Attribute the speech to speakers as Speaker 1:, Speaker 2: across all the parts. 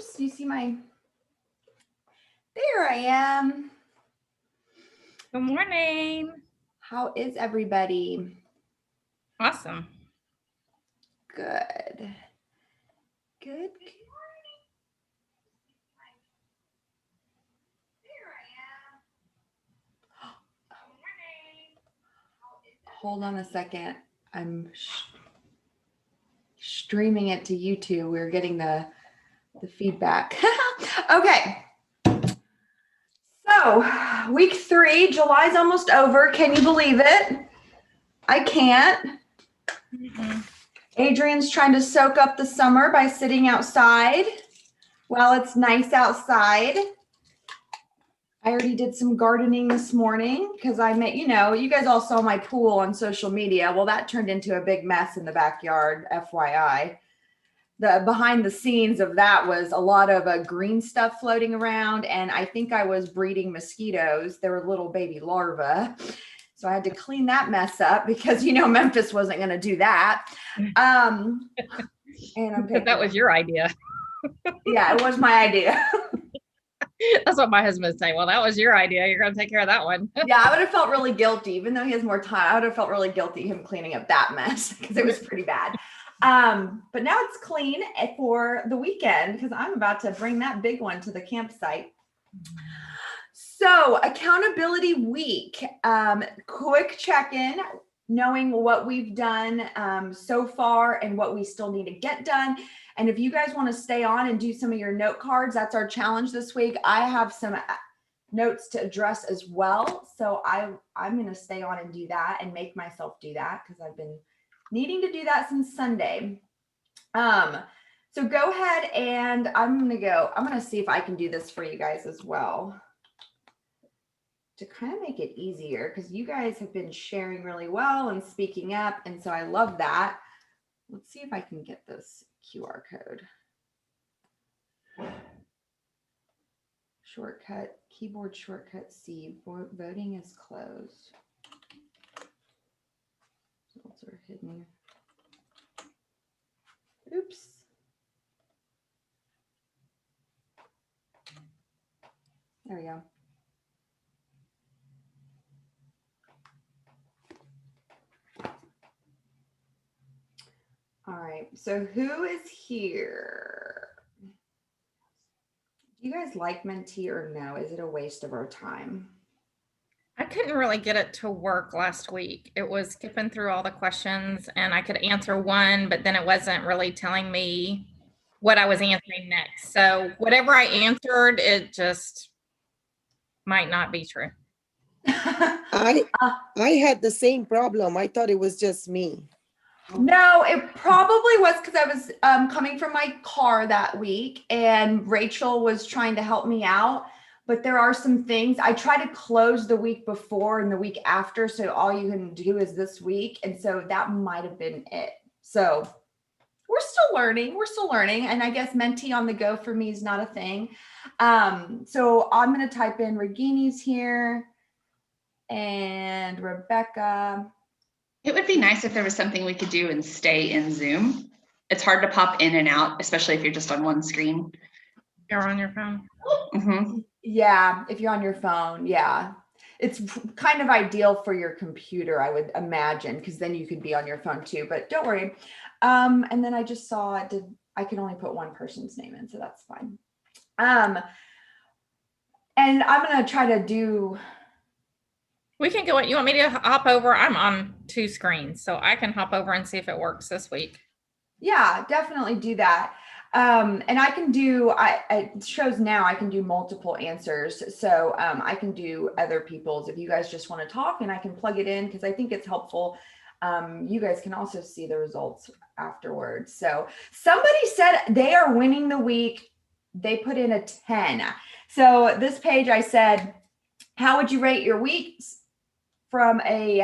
Speaker 1: Oops, you see my, there I am.
Speaker 2: Good morning.
Speaker 1: How is everybody?
Speaker 2: Awesome.
Speaker 1: Good. Good. Hold on a second. I'm streaming it to YouTube. We're getting the feedback. Okay. So week 3, July's almost over. Can you believe it? I can't.
Speaker 2: Mm-hmm.
Speaker 1: Adrian's trying to soak up the summer by sitting outside while it's nice outside. I already did some gardening this morning because I made, you guys all saw my pool on social media. Well, that turned into a big mess in the backyard, FYI. The behind the scenes of that was a lot of green stuff floating around, and I think I was breeding mosquitoes. They were little baby larvae. So I had to clean that mess up because, Memphis wasn't going to do that. And
Speaker 2: That was your idea.
Speaker 1: Yeah, it was my idea.
Speaker 2: That's what my husband's saying. Well, that was your idea. You're going to take care of that one.
Speaker 1: Yeah, I would have felt really guilty, even though he has more time. I would have felt really guilty him cleaning up that mess because it was pretty bad. But now it's clean for the weekend because I'm about to bring that big one to the campsite. So accountability week, quick check-in, knowing what we've done so far and what we still need to get done. And if you guys want to stay on and do some of your note cards, that's our challenge this week. I have some notes to address as well. So I'm going to stay on and do that and make myself do that because I've been needing to do that since Sunday. So go ahead and I'm going to see if I can do this for you guys as well to kind of make it easier because you guys have been sharing really well and speaking up. And so I love that. Let's see if I can get this QR code. Shortcut, keyboard shortcut C, voting is closed. Results are hidden. Oops. There we go. All right, so who is here? Do you guys like Mentee or no? Is it a waste of our time?
Speaker 2: I couldn't really get it to work last week. It was skipping through all the questions and I could answer one, but then it wasn't really telling me what I was answering next. So whatever I answered, it just might not be true.
Speaker 3: I had the same problem. I thought it was just me.
Speaker 1: No, it probably was because I was coming from my car that week and Rachel was trying to help me out. But there are some things I try to close the week before and the week after. So all you can do is this week. And so that might have been it. So we're still learning. And I guess Mentee on the go for me is not a thing. So I'm going to type in Regini's here and Rebecca.
Speaker 4: It would be nice if there was something we could do and stay in Zoom. It's hard to pop in and out, especially if you're just on one screen.
Speaker 2: You're on your phone.
Speaker 4: Mm-hmm.
Speaker 1: Yeah, if you're on your phone, yeah. It's kind of ideal for your computer, I would imagine, because then you could be on your phone too, but don't worry. And then I just saw I can only put one person's name in, so that's fine. And I'm going to try to do...
Speaker 2: We can go. You want me to hop over? I'm on 2 screens, so I can hop over and see if it works this week.
Speaker 1: Yeah, definitely do that. And I can do, it shows now I can do multiple answers. So I can do other people's if you guys just want to talk and I can plug it in because I think it's helpful. You guys can also see the results afterwards. So somebody said they are winning the week. They put in a 10. So this page I said, how would you rate your weeks from a,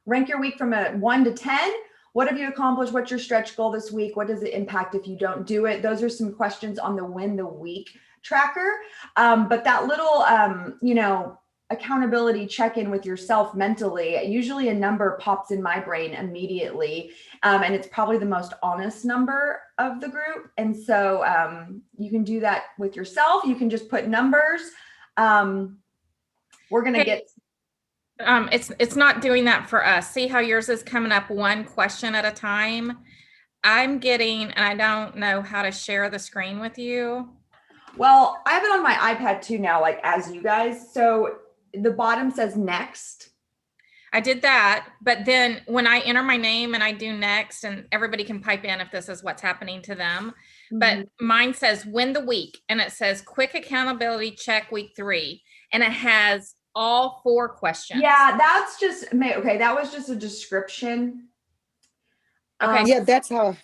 Speaker 1: rank your week from a 1 to 10? What have you accomplished? What's your stretch goal this week? What does it impact if you don't do it? Those are some questions on the win the week tracker. But that little, accountability check-in with yourself mentally, usually a number pops in my brain immediately. And it's probably the most honest number of the group. And so you can do that with yourself. You can just put numbers. We're going to get.
Speaker 2: It's not doing that for us. See how yours is coming up one question at a time. I'm getting, and I don't know how to share the screen with you.
Speaker 1: Well, I have it on my iPad too now, like as you guys. So the bottom says next.
Speaker 2: I did that, but then when I enter my name and I do next, and everybody can pipe in if this is what's happening to them, but mine says win the week, and it says quick accountability check week 3, and it has all 4 questions.
Speaker 1: Yeah, that's just, okay, that was just a description.
Speaker 2: Okay.
Speaker 3: Yeah, that's how.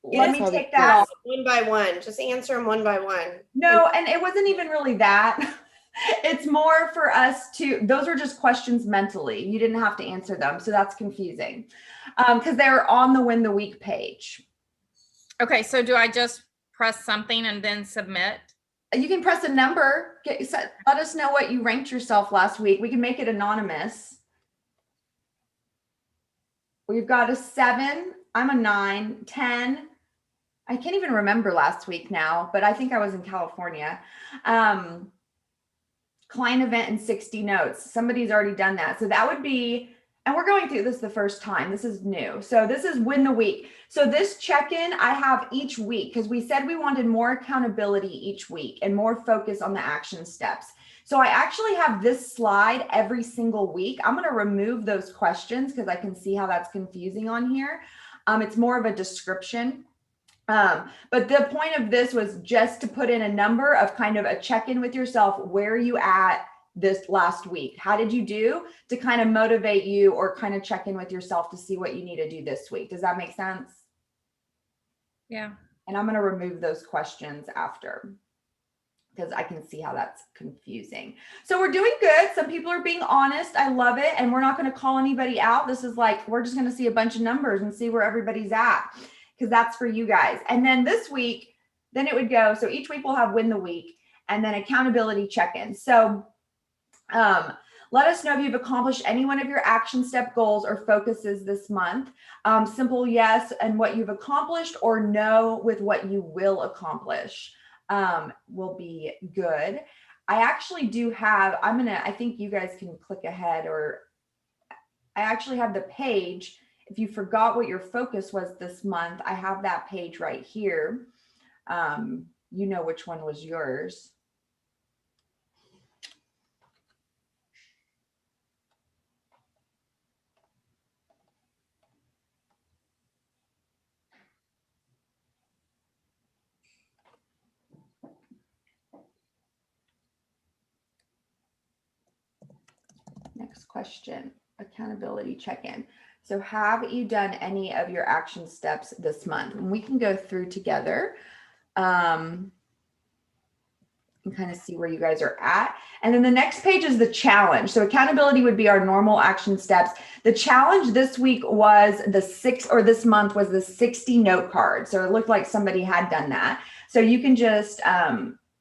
Speaker 1: Let me take that off.
Speaker 5: One by one. Just answer them one by one.
Speaker 1: No, and it wasn't even really that. It's more for us to, those are just questions mentally. You didn't have to answer them. So that's confusing because they're on the win the week page.
Speaker 2: Okay, so do I just press something and then submit?
Speaker 1: You can press a number. Let us know what you ranked yourself last week. We can make it anonymous. We've got a 7. I'm a 9, 10. I can't even remember last week now, but I think I was in California. Client event and 60 notes. Somebody's already done that. So that would be, and we're going through this the first time. This is new. So this is win the week. So this check-in I have each week because we said we wanted more accountability each week and more focus on the action steps. So I actually have this slide every single week. I'm going to remove those questions because I can see how that's confusing on here. It's more of a description. But the point of this was just to put in a number of kind of a check-in with yourself. Where are you at this last week? How did you do to kind of motivate you or kind of check in with yourself to see what you need to do this week? Does that make sense?
Speaker 2: Yeah.
Speaker 1: And I'm going to remove those questions after because I can see how that's confusing. So we're doing good. Some people are being honest. I love it. And we're not going to call anybody out. This is like, we're just going to see a bunch of numbers and see where everybody's at, because that's for you guys. And then this week, then it would go. So each week we'll have win the week and then accountability check-in. So let us know if you've accomplished any one of your action step goals or focuses this month. Simple yes and what you've accomplished, or no with what you will accomplish will be good. I actually do have, I think you guys can click ahead, or I actually have the page. If you forgot what your focus was this month, I have that page right here. You know which one was yours. Next question, accountability check-in. So have you done any of your action steps this month? And we can go through together and kind of see where you guys are at. And then the next page is the challenge. So accountability would be our normal action steps. The challenge this week was this month was the 60 note card. So it looked like somebody had done that. So you can just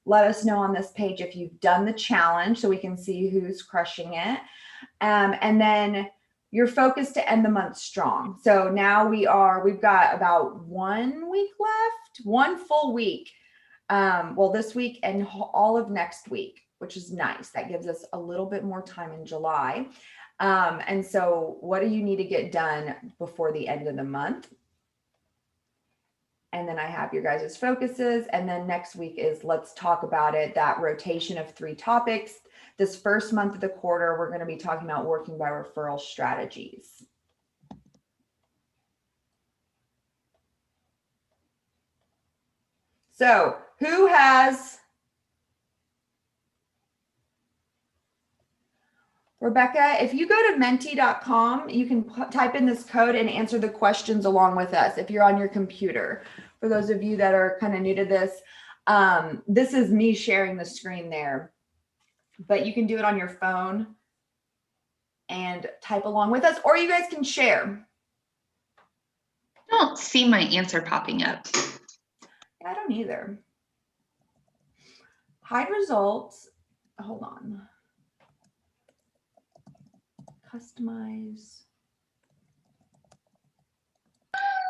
Speaker 1: let us know on this page if you've done the challenge so we can see who's crushing it. And then your focus to end the month strong. So now we've got about 1 week left, 1 full week. Well, this week and all of next week, which is nice. That gives us a little bit more time in July. And so what do you need to get done before the end of the month? And then I have your guys' focuses. And then next week is let's talk about it, that rotation of 3 topics. This first month of the quarter, we're going to be talking about working by referral strategies. So who has, Rebecca, if you go to menti.com, you can type in this code and answer the questions along with us if you're on your computer. For those of you that are kind of new to this, this is me sharing the screen there, but you can do it on your phone and type along with us, or you guys can share.
Speaker 4: I don't see my answer popping up.
Speaker 1: I don't either. Hide results. Hold on. Customize.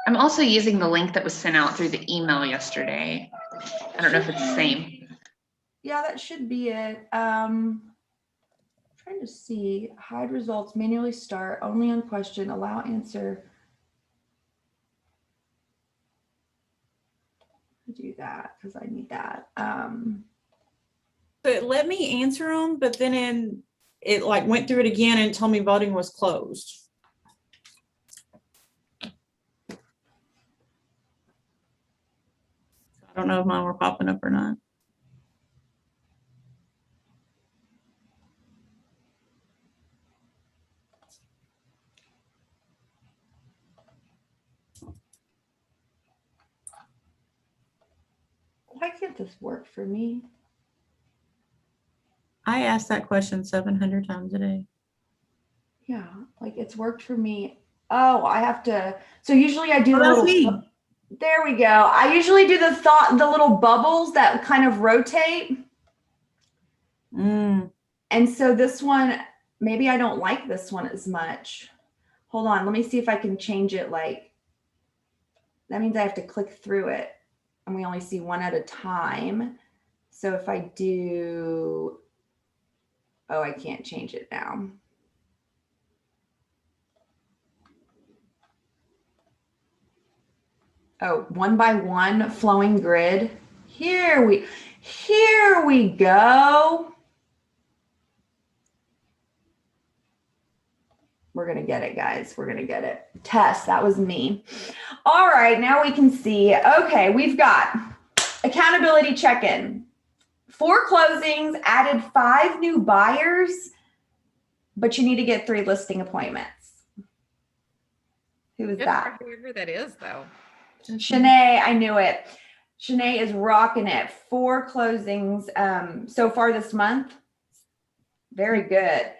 Speaker 4: I'm also using the link that was sent out through the email yesterday. I don't know if it's the same.
Speaker 1: Yeah, that should be it. Trying to see, hide results, manually start, only on question, allow answer. Do that because I need that.
Speaker 6: So it let me answer them, but then it like went through it again and told me voting was closed. I don't know if mine were popping up or not.
Speaker 1: Why can't this work for me?
Speaker 6: I asked that question 700 times a day.
Speaker 1: Yeah, like it's worked for me. Oh, I have to. So usually I do
Speaker 6: Oh,
Speaker 1: the
Speaker 6: that's
Speaker 1: little.
Speaker 6: me.
Speaker 1: There we go. I usually do the little bubbles that kind of rotate.
Speaker 6: Mm.
Speaker 1: And so this one, maybe I don't like this one as much. Hold on, let me see if I can change it. Like, that means I have to click through it and we only see one at a time. So if I do, oh, I can't change it now. Oh, one by one flowing grid. Here we go. We're going to get it, guys. We're going to get it. Test, that was me. All right, now we can see. Okay, we've got accountability check-in. 4 closings, added 5 new buyers, but you need to get 3 listing appointments. Who is
Speaker 2: Good
Speaker 1: that?
Speaker 2: for whoever that is, though.
Speaker 1: Shanae, I knew it. Shanae is rocking it. 4 closings so far this month. Very good.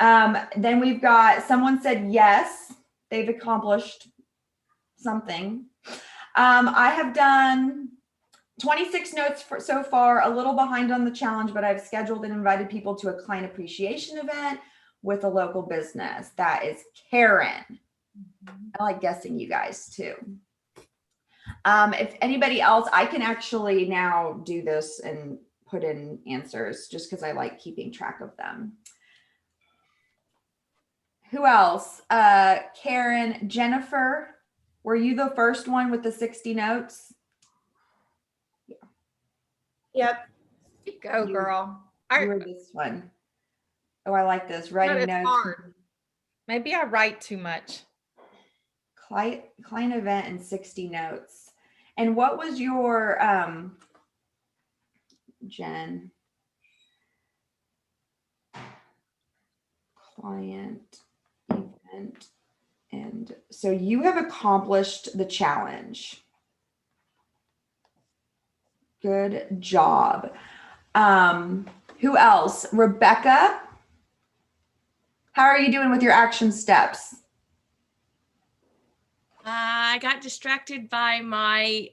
Speaker 1: Then we've got someone said yes, they've accomplished something. I have done 26 notes so far, a little behind on the challenge, but I've scheduled and invited people to a client appreciation event with a local business. That is Karen. I like guessing you guys too. If anybody else, I can actually now do this and put in answers just because I like keeping track of them. Who else? Karen, Jennifer, were you the first one with the 60 notes? Yeah.
Speaker 5: Yep.
Speaker 2: Go, girl.
Speaker 1: You were this one. Oh, I like this. Writing notes.
Speaker 2: Hard. Maybe I write too much.
Speaker 1: Client event and 60 notes. And what was your, Jen? Client event. And so you have accomplished the challenge. Good job. Who else? Rebecca, how are you doing with your action steps?
Speaker 7: I got distracted by my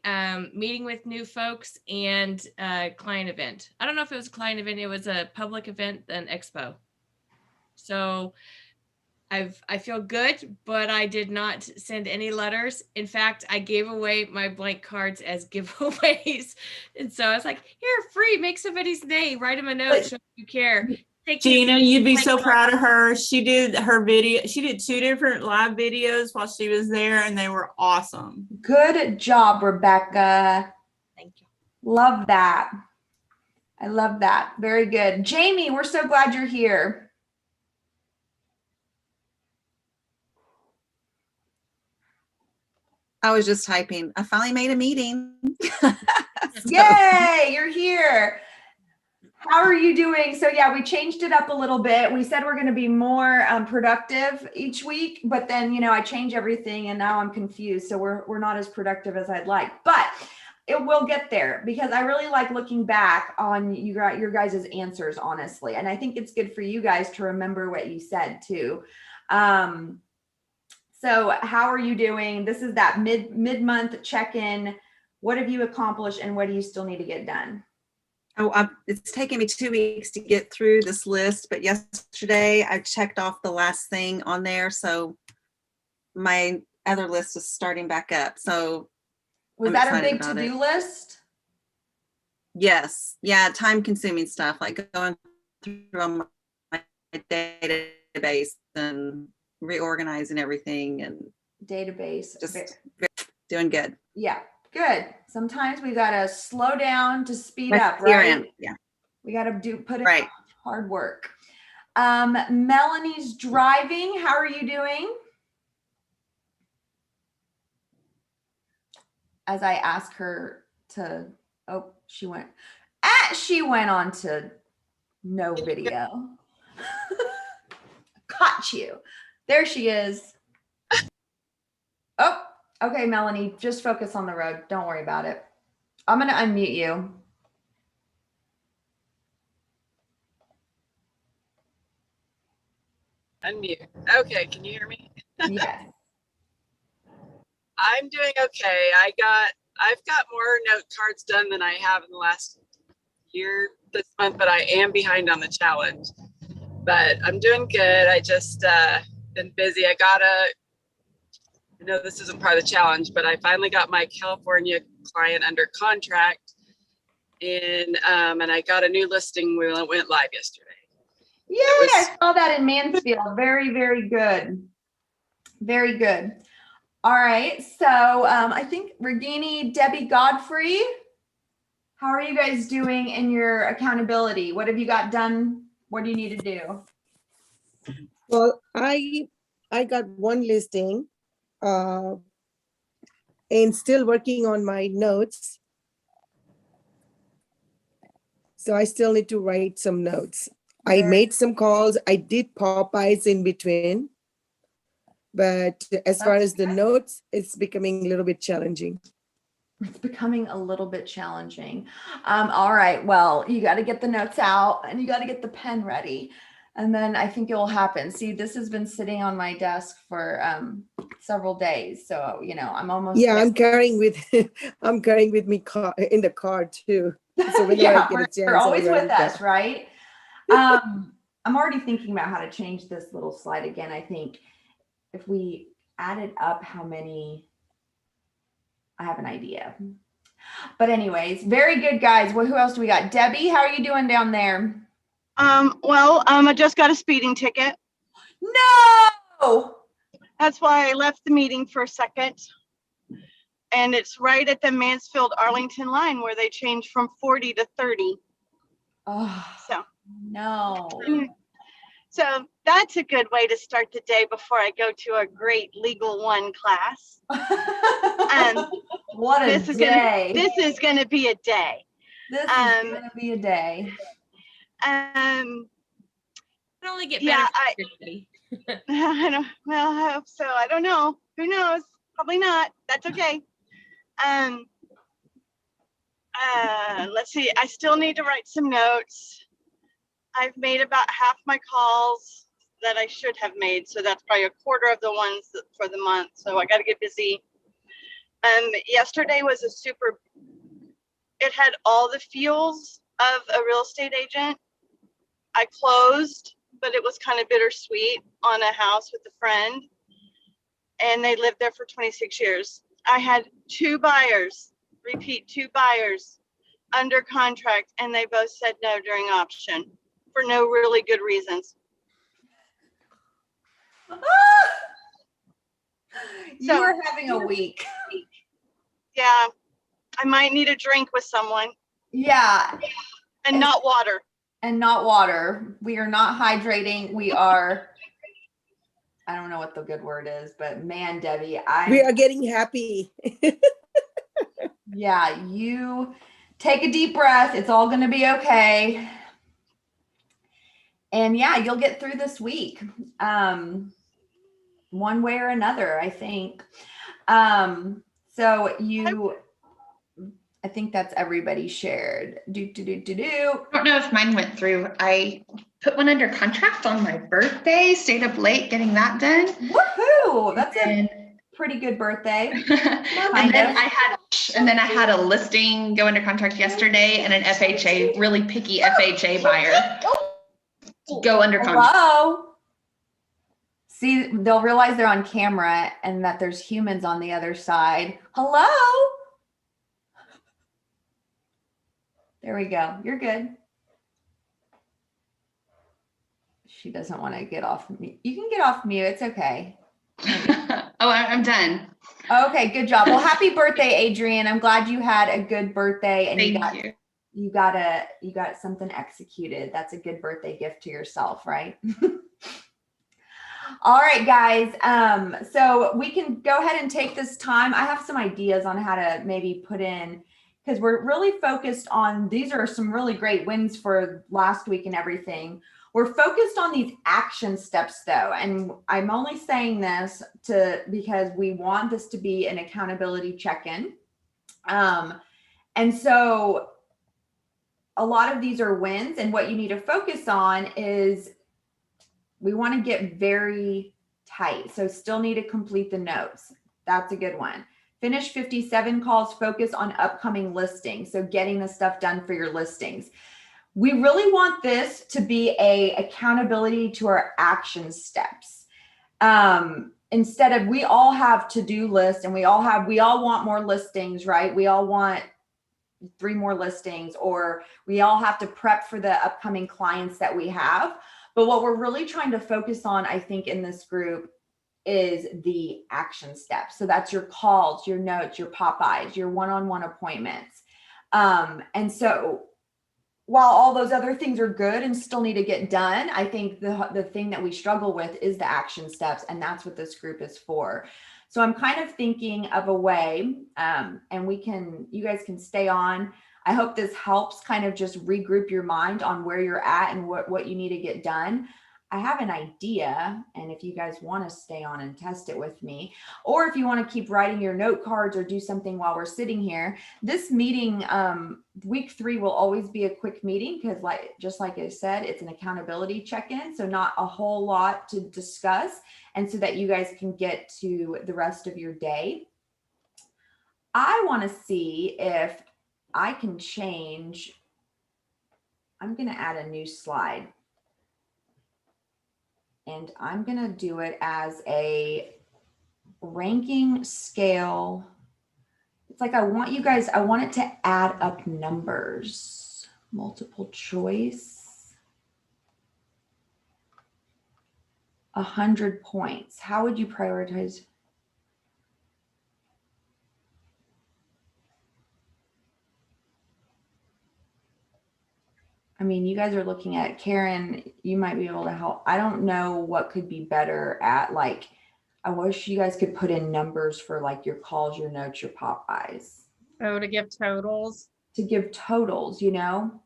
Speaker 7: meeting with new folks and client event. I don't know if it was a client event. It was a public event, an expo. So I feel good, but I did not send any letters. In fact, I gave away my blank cards as giveaways. And so I was like, here, free, make somebody's day, write them a note, show you care.
Speaker 6: Gina, you'd be so proud of her. She did her video. She did 2 different live videos while she was there, and they were awesome.
Speaker 1: Good job, Rebecca.
Speaker 7: Thank you.
Speaker 1: Love that. I love that. Very good. Jamie, we're so glad you're here.
Speaker 8: I was just typing. I finally made a meeting.
Speaker 1: Yay, you're here. How are you doing? So yeah, we changed it up a little bit. We said we're going to be more productive each week, but then, I change everything and now I'm confused. So we're not as productive as I'd like, but it will get there because I really like looking back on your guys' answers, honestly. And I think it's good for you guys to remember what you said too. So how are you doing? This is that mid-month check-in. What have you accomplished and what do you still need to get done?
Speaker 8: It's taken me 2 weeks to get through this list, but yesterday I checked off the last thing on there. So my other list is starting back up. So
Speaker 1: Was
Speaker 8: I'm
Speaker 1: that a
Speaker 8: excited
Speaker 1: big
Speaker 8: about
Speaker 1: to-do
Speaker 8: it.
Speaker 1: list?
Speaker 8: Yes. Yeah. Time consuming stuff like going through on my database and reorganizing everything and
Speaker 1: Database.
Speaker 8: just doing good.
Speaker 1: Yeah, good. Sometimes we gotta slow down to speed
Speaker 8: My
Speaker 1: up,
Speaker 8: CRM,
Speaker 1: right?
Speaker 8: yeah.
Speaker 1: We gotta put in
Speaker 8: Right.
Speaker 1: hard work. Melanie's driving. How are you doing? As I ask her to, oh, she went on to no video. Caught you. There she is. Oh, okay, Melanie, just focus on the road. Don't worry about it. I'm going to unmute you.
Speaker 9: Unmute. Okay, can you hear me?
Speaker 1: Yes.
Speaker 9: I'm doing okay. I've got more note cards done than I have in the last year this month, but I am behind on the challenge. But I'm doing good. I just been busy. I know this isn't part of the challenge, but I finally got my California client under contract, and I got a new listing. We went live yesterday.
Speaker 1: Yay, I saw that in Mansfield. Very, very good. Very good. All right. So I think Regini, Debbie Godfrey, how are you guys doing in your accountability? What have you got done? What do you need to do?
Speaker 3: Well, I got one listing and still working on my notes. So I still need to write some notes. I made some calls. I did Popeyes in between. But as far as the notes, it's becoming a little bit challenging.
Speaker 1: It's becoming a little bit challenging. All right. Well, you got to get the notes out and you got to get the pen ready. And then I think it will happen. See, this has been sitting on my desk for several days. So, you know, I'm almost.
Speaker 3: Yeah, I'm carrying with me in the car too. So whenever
Speaker 1: Yeah,
Speaker 3: I get a chance,
Speaker 1: you're always
Speaker 3: I'll
Speaker 1: with
Speaker 3: write
Speaker 1: us,
Speaker 3: that.
Speaker 1: right? I'm already thinking about how to change this little slide again. I think if we added up how many, I have an idea. But anyways, very good, guys. Well, who else do we got? Debbie, how are you doing down there?
Speaker 10: I just got a speeding ticket.
Speaker 1: No!
Speaker 10: That's why I left the meeting for a second. And it's right at the Mansfield-Arlington line where they changed from 40 to 30.
Speaker 1: Oh,
Speaker 10: So
Speaker 1: no.
Speaker 10: So that's a good way to start the day before I go to a great Legal One class.
Speaker 1: What a day.
Speaker 10: This is gonna be a day.
Speaker 1: This is gonna be a day.
Speaker 7: It only get better.
Speaker 10: Yeah, I don't, well, I hope so. I don't know. Who knows? Probably not. That's okay. Let's see. I still need to write some notes. I've made about half my calls that I should have made. So that's probably a quarter of the ones for the month. So I got to get busy. Yesterday was it had all the feels of a real estate agent. I closed, but it was kind of bittersweet on a house with a friend. And they lived there for 26 years. I had two buyers under contract, and they both said no during option for no really good reasons.
Speaker 1: You are having a week.
Speaker 10: Yeah, I might need a drink with someone.
Speaker 1: Yeah.
Speaker 10: And not water.
Speaker 1: And not water. We are not hydrating. We are, I don't know what the good word is, but man, Debbie,
Speaker 3: we are getting happy.
Speaker 1: Yeah, you take a deep breath. It's all going to be okay. And yeah, you'll get through this week. One way or another, I think. So I think that's everybody shared.
Speaker 4: I don't know if mine went through. I put one under contract on my birthday, stayed up late getting that done.
Speaker 1: Woohoo! That's a pretty good birthday.
Speaker 4: And then I had And then I had a listing go under contract yesterday and an FHA, really picky FHA buyer go under contract.
Speaker 1: Hello. See, they'll realize they're on camera and that there's humans on the other side. Hello. There we go. You're good. She doesn't want to get off mute. You can get off mute. It's okay.
Speaker 4: Oh, I'm done.
Speaker 1: Okay, good job. Well, happy birthday, Adrian. I'm glad you had a good birthday and
Speaker 4: Thank you.
Speaker 1: you got something executed. That's a good birthday gift to yourself, right? All right, guys. So we can go ahead and take this time. I have some ideas on how to maybe put in, because we're really focused on, these are some really great wins for last week and everything. We're focused on these action steps though. And I'm only saying this because we want this to be an accountability check-in. And so a lot of these are wins, and what you need to focus on is we want to get very tight. So still need to complete the notes. That's a good one. Finish 57 calls, focus on upcoming listings. So getting the stuff done for your listings. We really want this to be a accountability to our action steps. Instead of, we all have to-do lists and we all want more listings, right? We all want 3 more listings, or we all have to prep for the upcoming clients that we have. But what we're really trying to focus on, I think, in this group is the action steps. So that's your calls, your notes, your Popeyes, your one-on-one appointments. And so while all those other things are good and still need to get done, I think the thing that we struggle with is the action steps, and that's what this group is for. So I'm kind of thinking of a way, and you guys can stay on. I hope this helps kind of just regroup your mind on where you're at and what you need to get done. I have an idea, and if you guys want to stay on and test it with me, or if you want to keep writing your note cards or do something while we're sitting here, this meeting, week 3 will always be a quick meeting because just like I said, it's an accountability check-in. So not a whole lot to discuss. And so that you guys can get to the rest of your day. I want to see if I can change. I'm going to add a new slide. And I'm going to do it as a ranking scale. It's like I want it to add up numbers. Multiple choice. 100 points. How would you prioritize? I mean, you guys are looking at Karen, you might be able to help. I don't know what could be better at, like, I wish you guys could put in numbers for like your calls, your notes, your Popeyes.
Speaker 2: Oh, to give totals.
Speaker 1: To give totals, you know?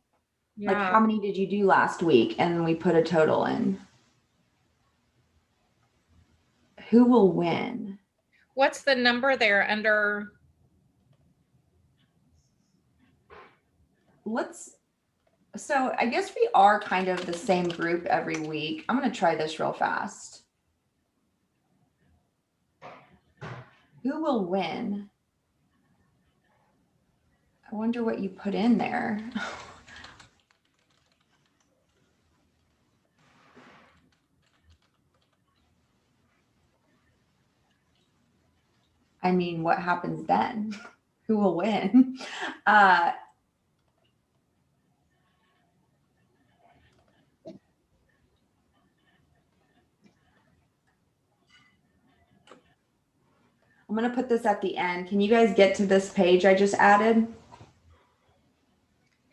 Speaker 2: Yeah.
Speaker 1: Like how many did you do last week? And we put a total in. Who will win?
Speaker 2: What's the number there under?
Speaker 1: So I guess we are kind of the same group every week. I'm going to try this real fast. Who will win? I wonder what you put in there. I mean, what happens then? Who will win? I'm going to put this at the end. Can you guys get to this page I just added?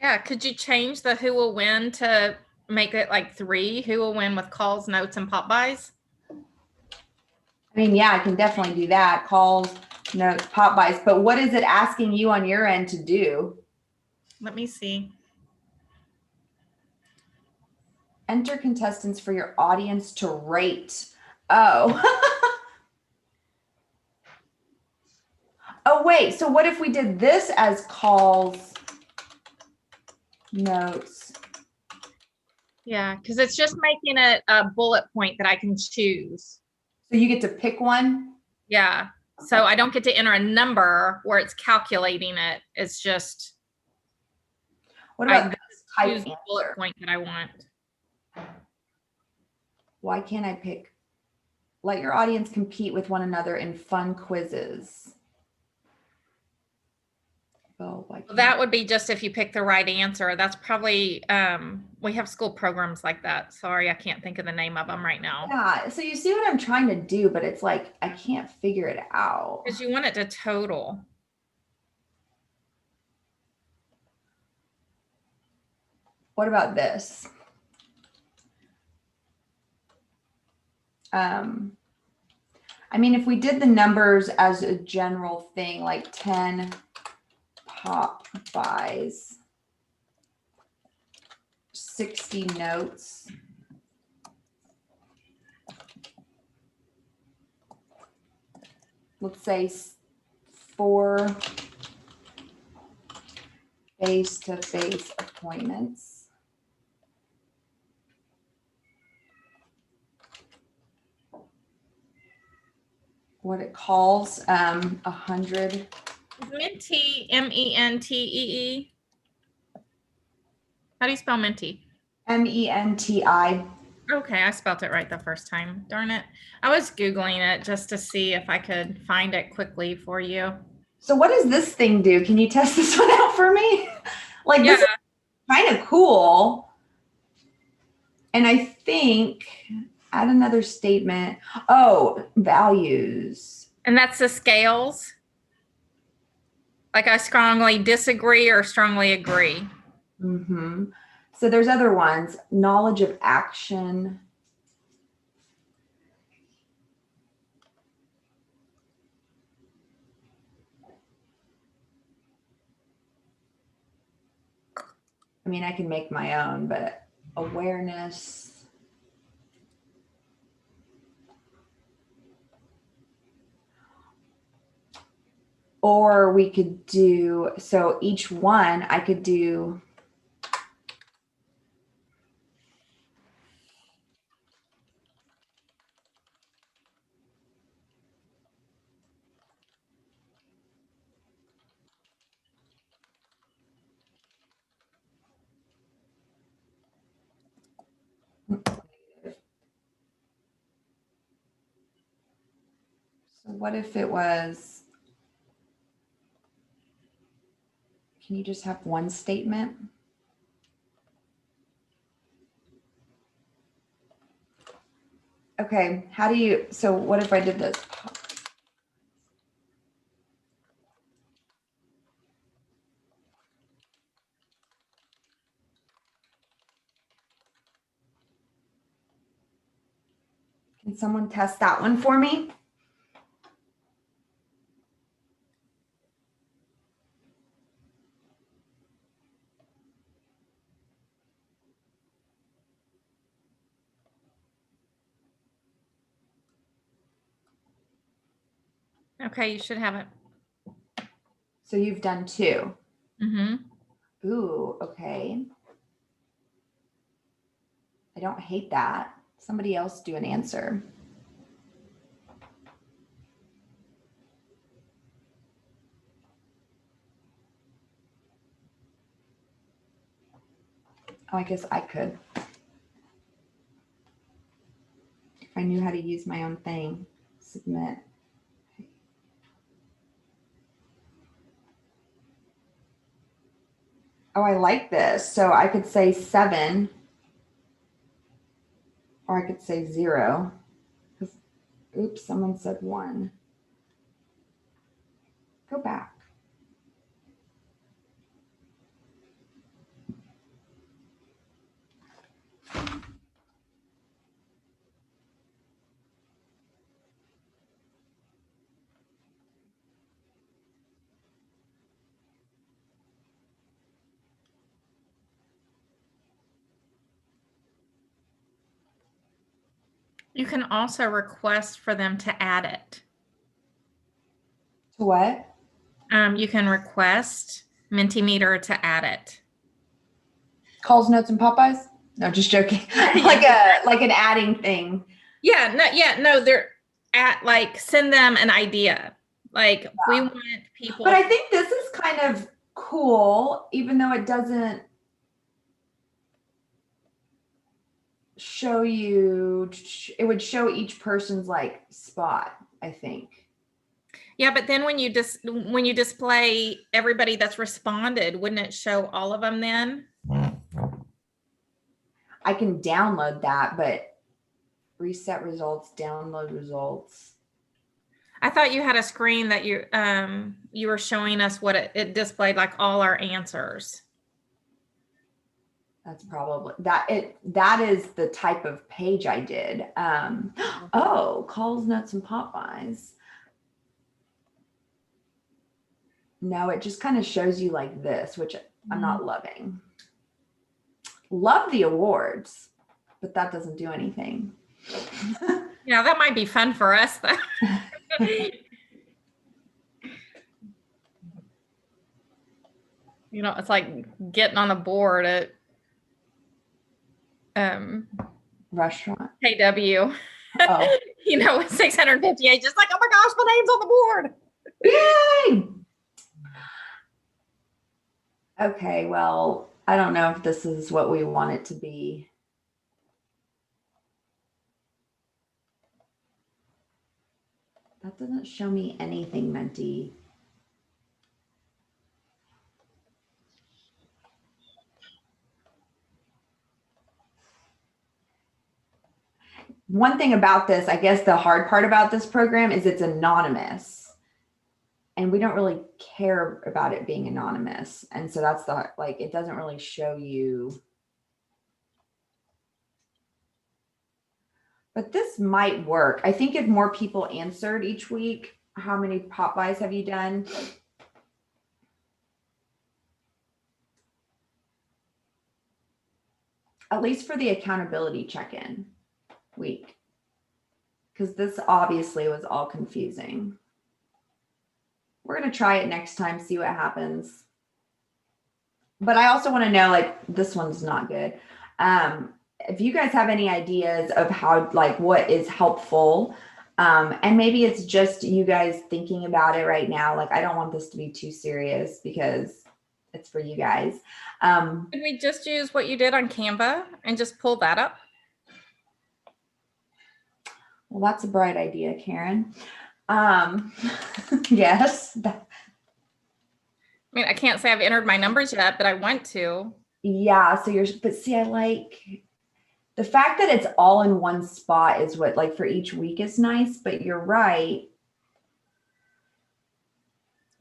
Speaker 2: Yeah, could you change the who will win to make it like 3? Who will win with calls, notes, and Popeyes?
Speaker 1: I mean, yeah, I can definitely do that. Calls, notes, Popeyes. But what is it asking you on your end to do?
Speaker 2: Let me see.
Speaker 1: Enter contestants for your audience to rate. Oh. Oh, wait. So what if we did this as calls, notes?
Speaker 2: Yeah, because it's just making it a bullet point that I can choose.
Speaker 1: So you get to pick one?
Speaker 2: Yeah. So I don't get to enter a number where it's calculating it. It's just
Speaker 1: What
Speaker 2: I
Speaker 1: about this type
Speaker 2: choose the bullet
Speaker 1: answer?
Speaker 2: point that I want.
Speaker 1: Why can't I pick? Let your audience compete with one another in fun quizzes. Oh, why
Speaker 2: Well,
Speaker 1: can't
Speaker 2: that would be just if you pick the right answer. That's probably, we have school programs like that. Sorry, I can't think of the name of them right now.
Speaker 1: Yeah, so you see what I'm trying to do, but it's like I can't figure it out.
Speaker 2: Because you want it to total.
Speaker 1: What about this? I mean, if we did the numbers as a general thing, like 10 pop buys, 60 notes. Let's say 4 face-to-face appointments. What it calls 100.
Speaker 2: Mentee, M-E-N-T-E-E. How do you spell Mentee?
Speaker 1: MENTI.
Speaker 2: Okay, I spelled it right the first time. Darn it. I was Googling it just to see if I could find it quickly for you.
Speaker 1: So what does this thing do? Can you test this one out for me? Like, this is kind of cool. And I think add another statement. Oh, values.
Speaker 2: And that's the scales. Like I strongly disagree or strongly agree.
Speaker 1: Mm-hmm. So there's other ones. Knowledge of action. I mean, I can make my own, but awareness. Or we could do, so each one I could do so what if it was, can you just have one statement? Okay, how do you, so what if I did this? Can someone test that one for me?
Speaker 2: Okay, you should have it.
Speaker 1: So you've done 2.
Speaker 2: Mm-hmm.
Speaker 1: Ooh, okay. I don't hate that. Somebody else do an answer. Oh, I guess I could. If I knew how to use my own thing. Submit. Oh, I like this. So I could say 7, or I could say 0. Oops, someone said 1. Go back.
Speaker 2: You can also request for them to add it.
Speaker 1: To what?
Speaker 2: You can request Mentimeter to add it.
Speaker 1: Calls, notes, and Popeyes? No, just joking. like an adding thing.
Speaker 2: Yeah, no, they're at like send them an idea. Like we want people.
Speaker 1: But I think this is kind of cool, even though it doesn't show you, it would show each person's like spot, I think.
Speaker 2: Yeah, but then when you display everybody that's responded, wouldn't it show all of them then?
Speaker 1: I can download that, but reset results, download results.
Speaker 2: I thought you had a screen that you were showing us what it displayed, like all our answers.
Speaker 1: That's probably that is the type of page I did. Oh, calls, nuts, and Popeyes. No, it just kind of shows you like this, which I'm not loving. Love the awards, but that doesn't do anything.
Speaker 2: Yeah, that might be fun for us though. You know, it's like getting on a board at
Speaker 1: restaurant
Speaker 2: KW.
Speaker 1: Oh.
Speaker 2: You know, with 658, just like, oh my gosh, my name's on the board.
Speaker 1: Yay! Okay, well, I don't know if this is what we want it to be. That doesn't show me anything, Menti. One thing about this, I guess the hard part about this program is it's anonymous. And we don't really care about it being anonymous. And so that's like, it doesn't really show you. But this might work. I think if more people answered each week, how many Popeyes have you done? At least for the accountability check-in week. Because this obviously was all confusing. We're going to try it next time, see what happens. But I also want to know, like, this one's not good. If you guys have any ideas of how, like, what is helpful, and maybe it's just you guys thinking about it right now. Like, I don't want this to be too serious because it's for you guys.
Speaker 2: Could we just use what you did on Canva and just pull that up?
Speaker 1: Well, that's a bright idea, Karen. Yes.
Speaker 2: I mean, I can't say I've entered my numbers yet, but I want to.
Speaker 1: Yeah. So but see, I like the fact that it's all in one spot is what, like, for each week is nice, but you're right.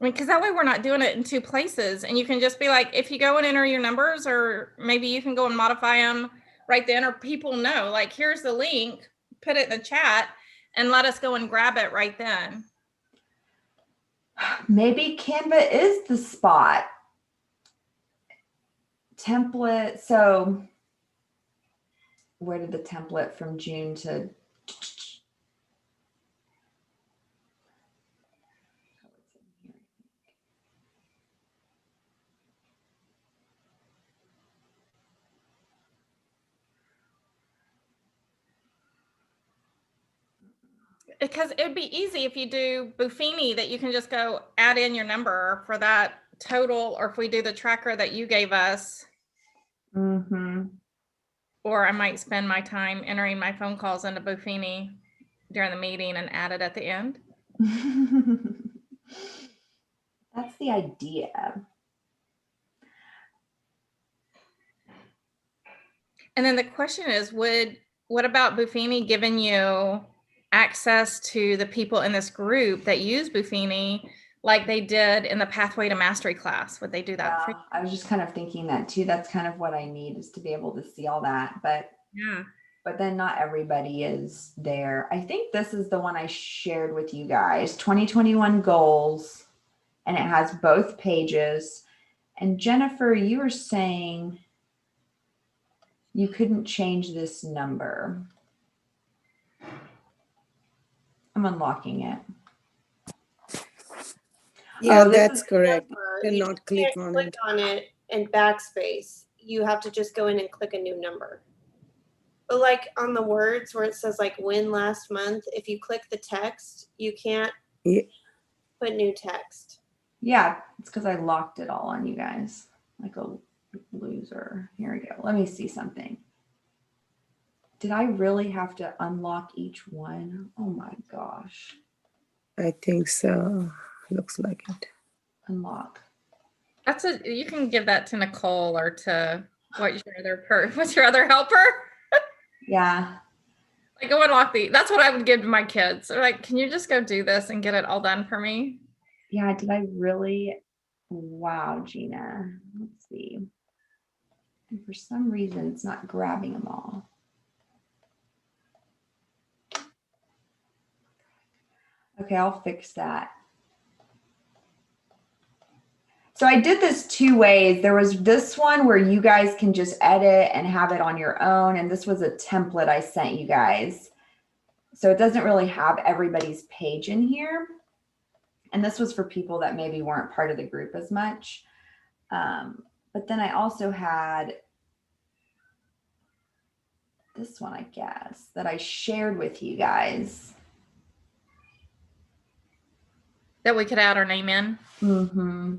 Speaker 2: I mean, because that way we're not doing it in two places. And you can just be like, if you go and enter your numbers, or maybe you can go and modify them right then, or people know, like, here's the link, put it in the chat and let us go and grab it right then.
Speaker 1: Maybe Canva is the spot. Template. So where did the template from June to
Speaker 2: Because it would be easy if you do Buffini, that you can just go add in your number for that total, or if we do the tracker that you gave us.
Speaker 1: Mm-hmm.
Speaker 2: Or I might spend my time entering my phone calls into Buffini during the meeting and add it at the end.
Speaker 1: That's the idea.
Speaker 2: And then the question is, what about Buffini giving you access to the people in this group that use Buffini, like they did in the Pathway to Mastery class? Would they do that?
Speaker 1: Yeah, I was just kind of thinking that too. That's kind of what I need, is to be able to see all that. But
Speaker 2: yeah,
Speaker 1: but then not everybody is there. I think this is the one I shared with you guys, 2021 goals, and it has both pages. And Jennifer, you were saying you couldn't change this number. I'm unlocking it.
Speaker 3: Yeah,
Speaker 1: Oh, this
Speaker 3: that's
Speaker 1: is
Speaker 3: correct.
Speaker 5: You
Speaker 3: Cannot click
Speaker 5: can't
Speaker 3: on
Speaker 5: click
Speaker 3: it.
Speaker 5: on it and backspace. You have to just go in and click a new number. But like on the words where it says like win last month, if you click the text, you can't.
Speaker 3: Yeah.
Speaker 5: Put new text.
Speaker 1: Yeah, it's because I locked it all on you guys like a loser. Here we go. Let me see something. Did I really have to unlock each one? Oh my gosh.
Speaker 3: I think so. Looks like it.
Speaker 1: Unlock.
Speaker 2: You can give that to Nicole or to what's your other helper?
Speaker 1: Yeah.
Speaker 2: Like go unlock that's what I would give to my kids. They're like, can you just go do this and get it all done for me?
Speaker 1: Yeah, did I really? Wow, Gina. Let's see. And for some reason, it's not grabbing them all. Okay, I'll fix that. So I did this 2 ways. There was this one where you guys can just edit and have it on your own. And this was a template I sent you guys. So it doesn't really have everybody's page in here. And this was for people that maybe weren't part of the group as much. But then I also had this one, I guess, that I shared with you guys.
Speaker 2: That we could add our name in.
Speaker 1: Mm-hmm.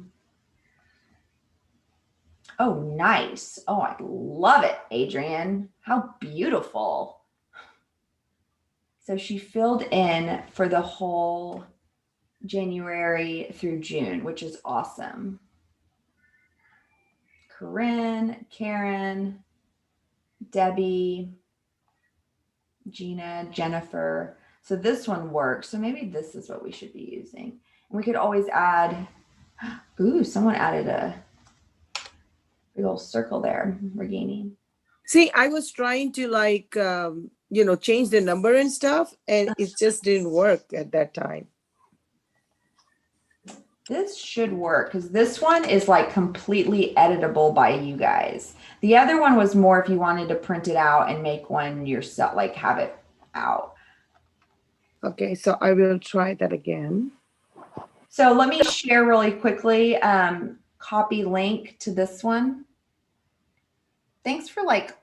Speaker 1: Oh, nice. Oh, I love it, Adrienne. How beautiful. So she filled in for the whole January through June, which is awesome. Corinne, Karen, Debbie, Gina, Jennifer. So this one works. So maybe this is what we should be using. And we could always add, ooh, someone added a big old circle there, Regini.
Speaker 3: See, I was trying to change the number and stuff, and it just didn't work at that time.
Speaker 1: This should work because this one is like completely editable by you guys. The other one was more if you wanted to print it out and make one yourself, like have it out.
Speaker 3: Okay, so I will try that again.
Speaker 1: So let me share really quickly, copy link to this one. Thanks for like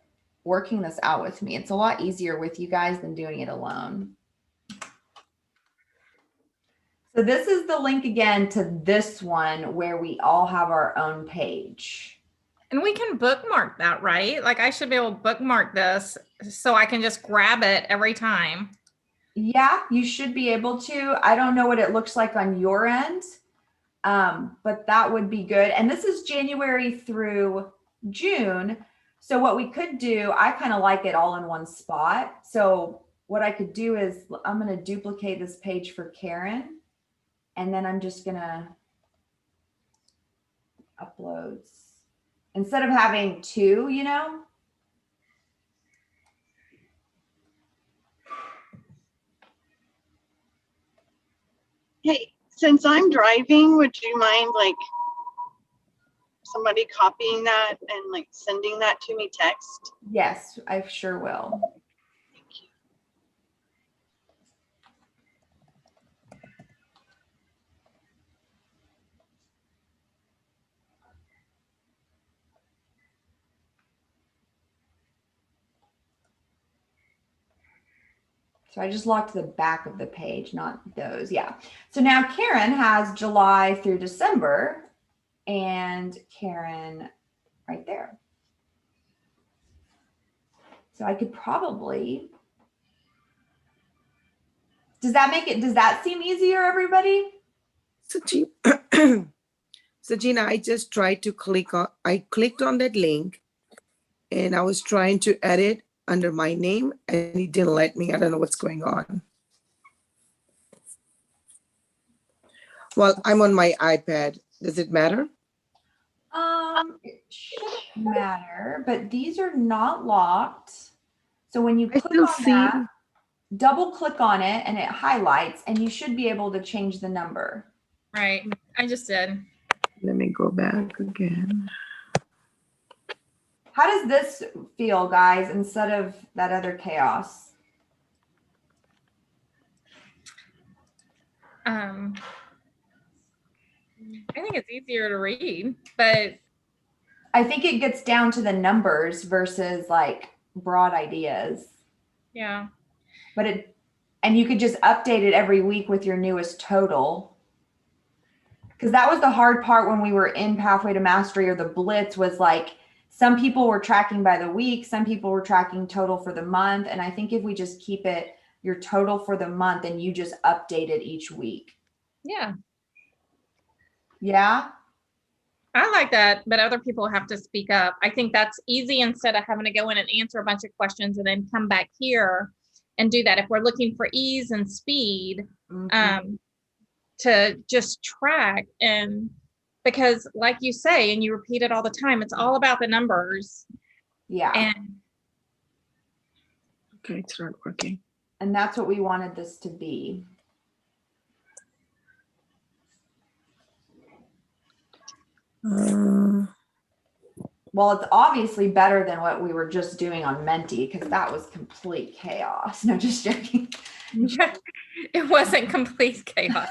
Speaker 1: working this out with me. It's a lot easier with you guys than doing it alone. So this is the link again to this one where we all have our own page.
Speaker 2: And we can bookmark that, right? Like I should be able to bookmark this so I can just grab it every time.
Speaker 1: Yeah, you should be able to. I don't know what it looks like on your end, but that would be good. And this is January through June. So what we could do, I kind of like it all in one spot. So what I could do is I'm going to duplicate this page for Karen. And then I'm just going to uploads instead of having 2, you know.
Speaker 10: Hey, since I'm driving, would you mind like somebody copying that and like sending that to me text?
Speaker 1: Yes, I sure will.
Speaker 10: Thank you.
Speaker 1: So I just locked the back of the page, not those. Yeah. So now Karen has July through December and Karen right there. So I could probably, does that seem easier, everybody?
Speaker 3: So, Gina, I just tried to I clicked on that link and I was trying to edit under my name and it didn't let me. I don't know what's going on. Well, I'm on my iPad. Does it matter?
Speaker 1: It shouldn't matter, but these are not locked. So when you click on that, double click on it and it highlights and you should be able to change the number.
Speaker 2: Right. I just did.
Speaker 3: Let me go back again.
Speaker 1: How does this feel, guys, instead of that other chaos?
Speaker 2: I think it's easier to read, but
Speaker 1: I think it gets down to the numbers versus like broad ideas.
Speaker 2: Yeah.
Speaker 1: But and you could just update it every week with your newest total. Because that was the hard part when we were in Pathway to Mastery or the Blitz, was like some people were tracking by the week, some people were tracking total for the month. And I think if we just keep it your total for the month and you just update it each week.
Speaker 2: Yeah,
Speaker 1: Yeah.
Speaker 2: I like that, but other people have to speak up. I think that's easy instead of having to go in and answer a bunch of questions and then come back here and do that. If we're looking for ease and speed, to just track, and because like you say, and you repeat it all the time, it's all about the numbers.
Speaker 1: Yeah.
Speaker 2: And
Speaker 3: Okay, it's not working.
Speaker 1: And that's what we wanted this to be. Well, it's obviously better than what we were just doing on Menti, because that was complete chaos. No, just joking.
Speaker 2: it wasn't complete chaos.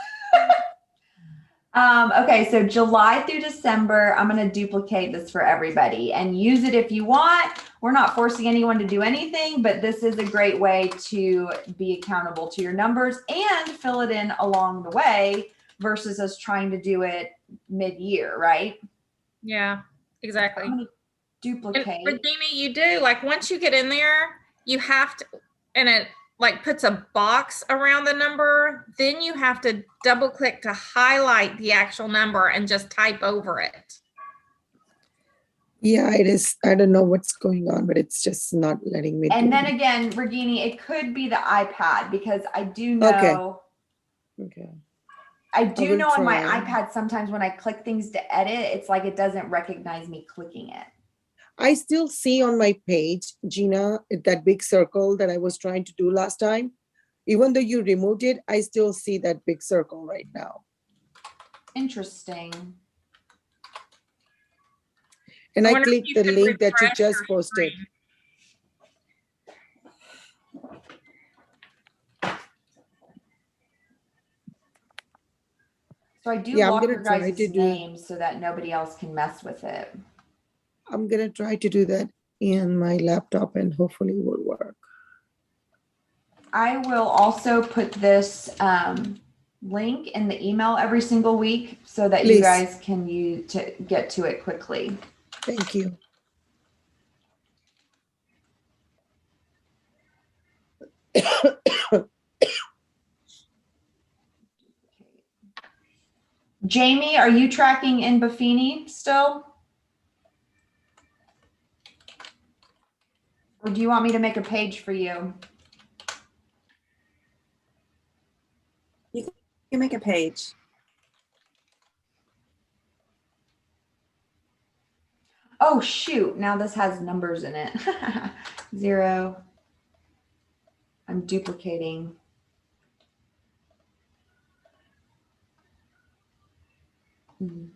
Speaker 1: Okay, so July through December, I'm going to duplicate this for everybody and use it if you want. We're not forcing anyone to do anything, but this is a great way to be accountable to your numbers and fill it in along the way versus us trying to do it mid-year, right?
Speaker 2: Yeah, exactly.
Speaker 1: I'm going to duplicate.
Speaker 2: And Regina, you do, like, once you get in there, you have to, and it like puts a box around the number, then you have to double click to highlight the actual number and just type over it.
Speaker 3: Yeah, it is. I don't know what's going on, but it's just not letting me.
Speaker 1: And then again, Regina, it could be the iPad, because I do know.
Speaker 3: Okay.
Speaker 1: I do know on my
Speaker 3: try.
Speaker 1: iPad sometimes when I click things to edit, it's like it doesn't recognize me clicking it.
Speaker 3: I still see on my page, Gina, that big circle that I was trying to do last time. Even though you removed it, I still see that big circle right now.
Speaker 1: Interesting.
Speaker 3: And I clicked the link that you just posted.
Speaker 1: So I do lock your guys' names so that nobody else can mess with it.
Speaker 3: I'm going to try to do that in my laptop and hopefully it will work.
Speaker 1: I will also put this link in the email every single week so that you guys can use to get to it quickly.
Speaker 3: Thank you.
Speaker 1: Jamie, are you tracking in Buffini still? Or do you want me to make a page for you?
Speaker 8: You can make a page.
Speaker 1: Oh, shoot. Now this has numbers in it. 0. I'm duplicating. And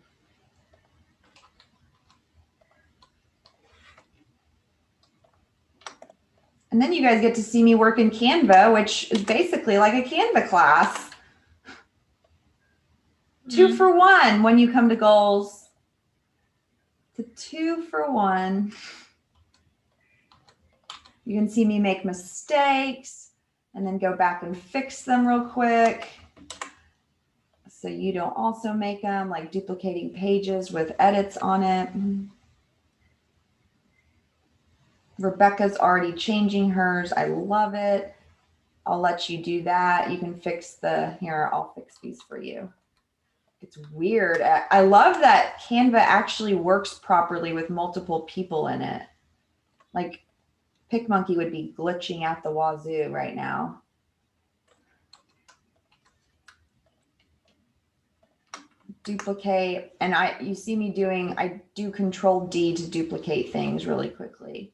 Speaker 1: then you guys get to see me work in Canva, which is basically like a Canva class. 2 for 1 when you come to goals. The 2 for 1. You can see me make mistakes and then go back and fix them real quick. So you don't also make them, like duplicating pages with edits on it. Rebecca's already changing hers. I love it. I'll let you do that. You can fix here, I'll fix these for you. It's weird. I love that Canva actually works properly with multiple people in it. Like PicMonkey would be glitching at the wazoo right now. Duplicate, and you see me doing, I do Control D to duplicate things really quickly.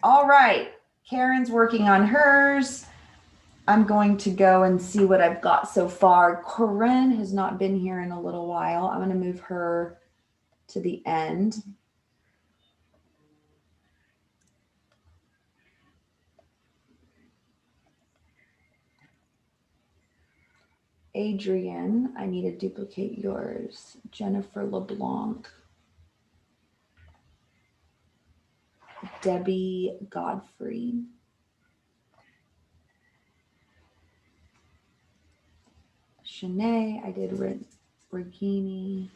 Speaker 1: All right, Karen's working on hers. I'm going to go and see what I've got so far. Corinne has not been here in a little while. I'm going to move her to the end. Adrian, I need to duplicate yours. Jennifer LeBlanc. Debbie Godfrey. Shanae, I did Regini.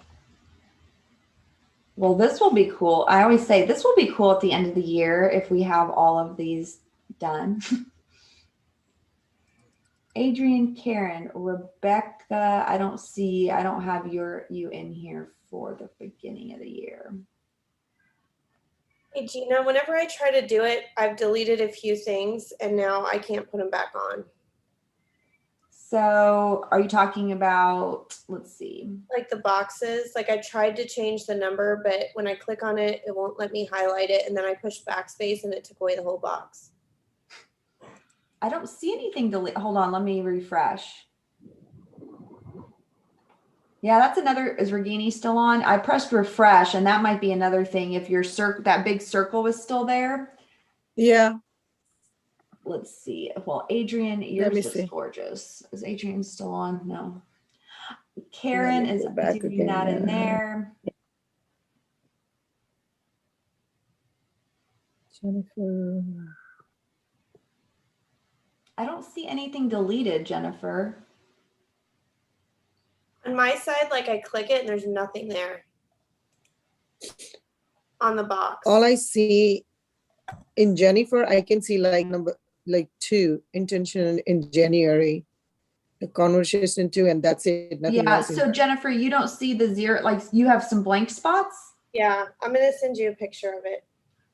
Speaker 1: Well, this will be cool. I always say this will be cool at the end of the year if we have all of these done. Adrian, Karen, Rebecca, I don't have you in here for the beginning of the year.
Speaker 5: Hey, Gina, whenever I try to do it, I've deleted a few things and now I can't put them back on.
Speaker 1: So are you talking about, let's see.
Speaker 5: Like the boxes, like I tried to change the number, but when I click on it, it won't let me highlight it. And then I pushed backspace and it took away the whole box.
Speaker 1: I don't see anything delete. Hold on, let me refresh. Yeah, that's another, is Regini still on? I pressed refresh and that might be another thing. If your that big circle was still there.
Speaker 3: Yeah.
Speaker 1: Let's see. Well, Adrian,
Speaker 3: Let me
Speaker 1: yours looks
Speaker 3: see.
Speaker 1: gorgeous. Is Adrian still on? No. Karen
Speaker 3: Let me
Speaker 1: is
Speaker 3: go back
Speaker 1: doing
Speaker 3: again.
Speaker 1: that in there.
Speaker 3: Jennifer.
Speaker 1: I don't see anything deleted, Jennifer.
Speaker 5: On my side, like I click it and there's nothing there on the box.
Speaker 3: All I see in Jennifer, I can see like 2 intention in January, the conversation 2, and that's it. Nothing
Speaker 1: Yeah,
Speaker 3: else.
Speaker 1: so Jennifer, you don't see the zero, like you have some blank spots?
Speaker 5: Yeah, I'm going to send you a picture of it.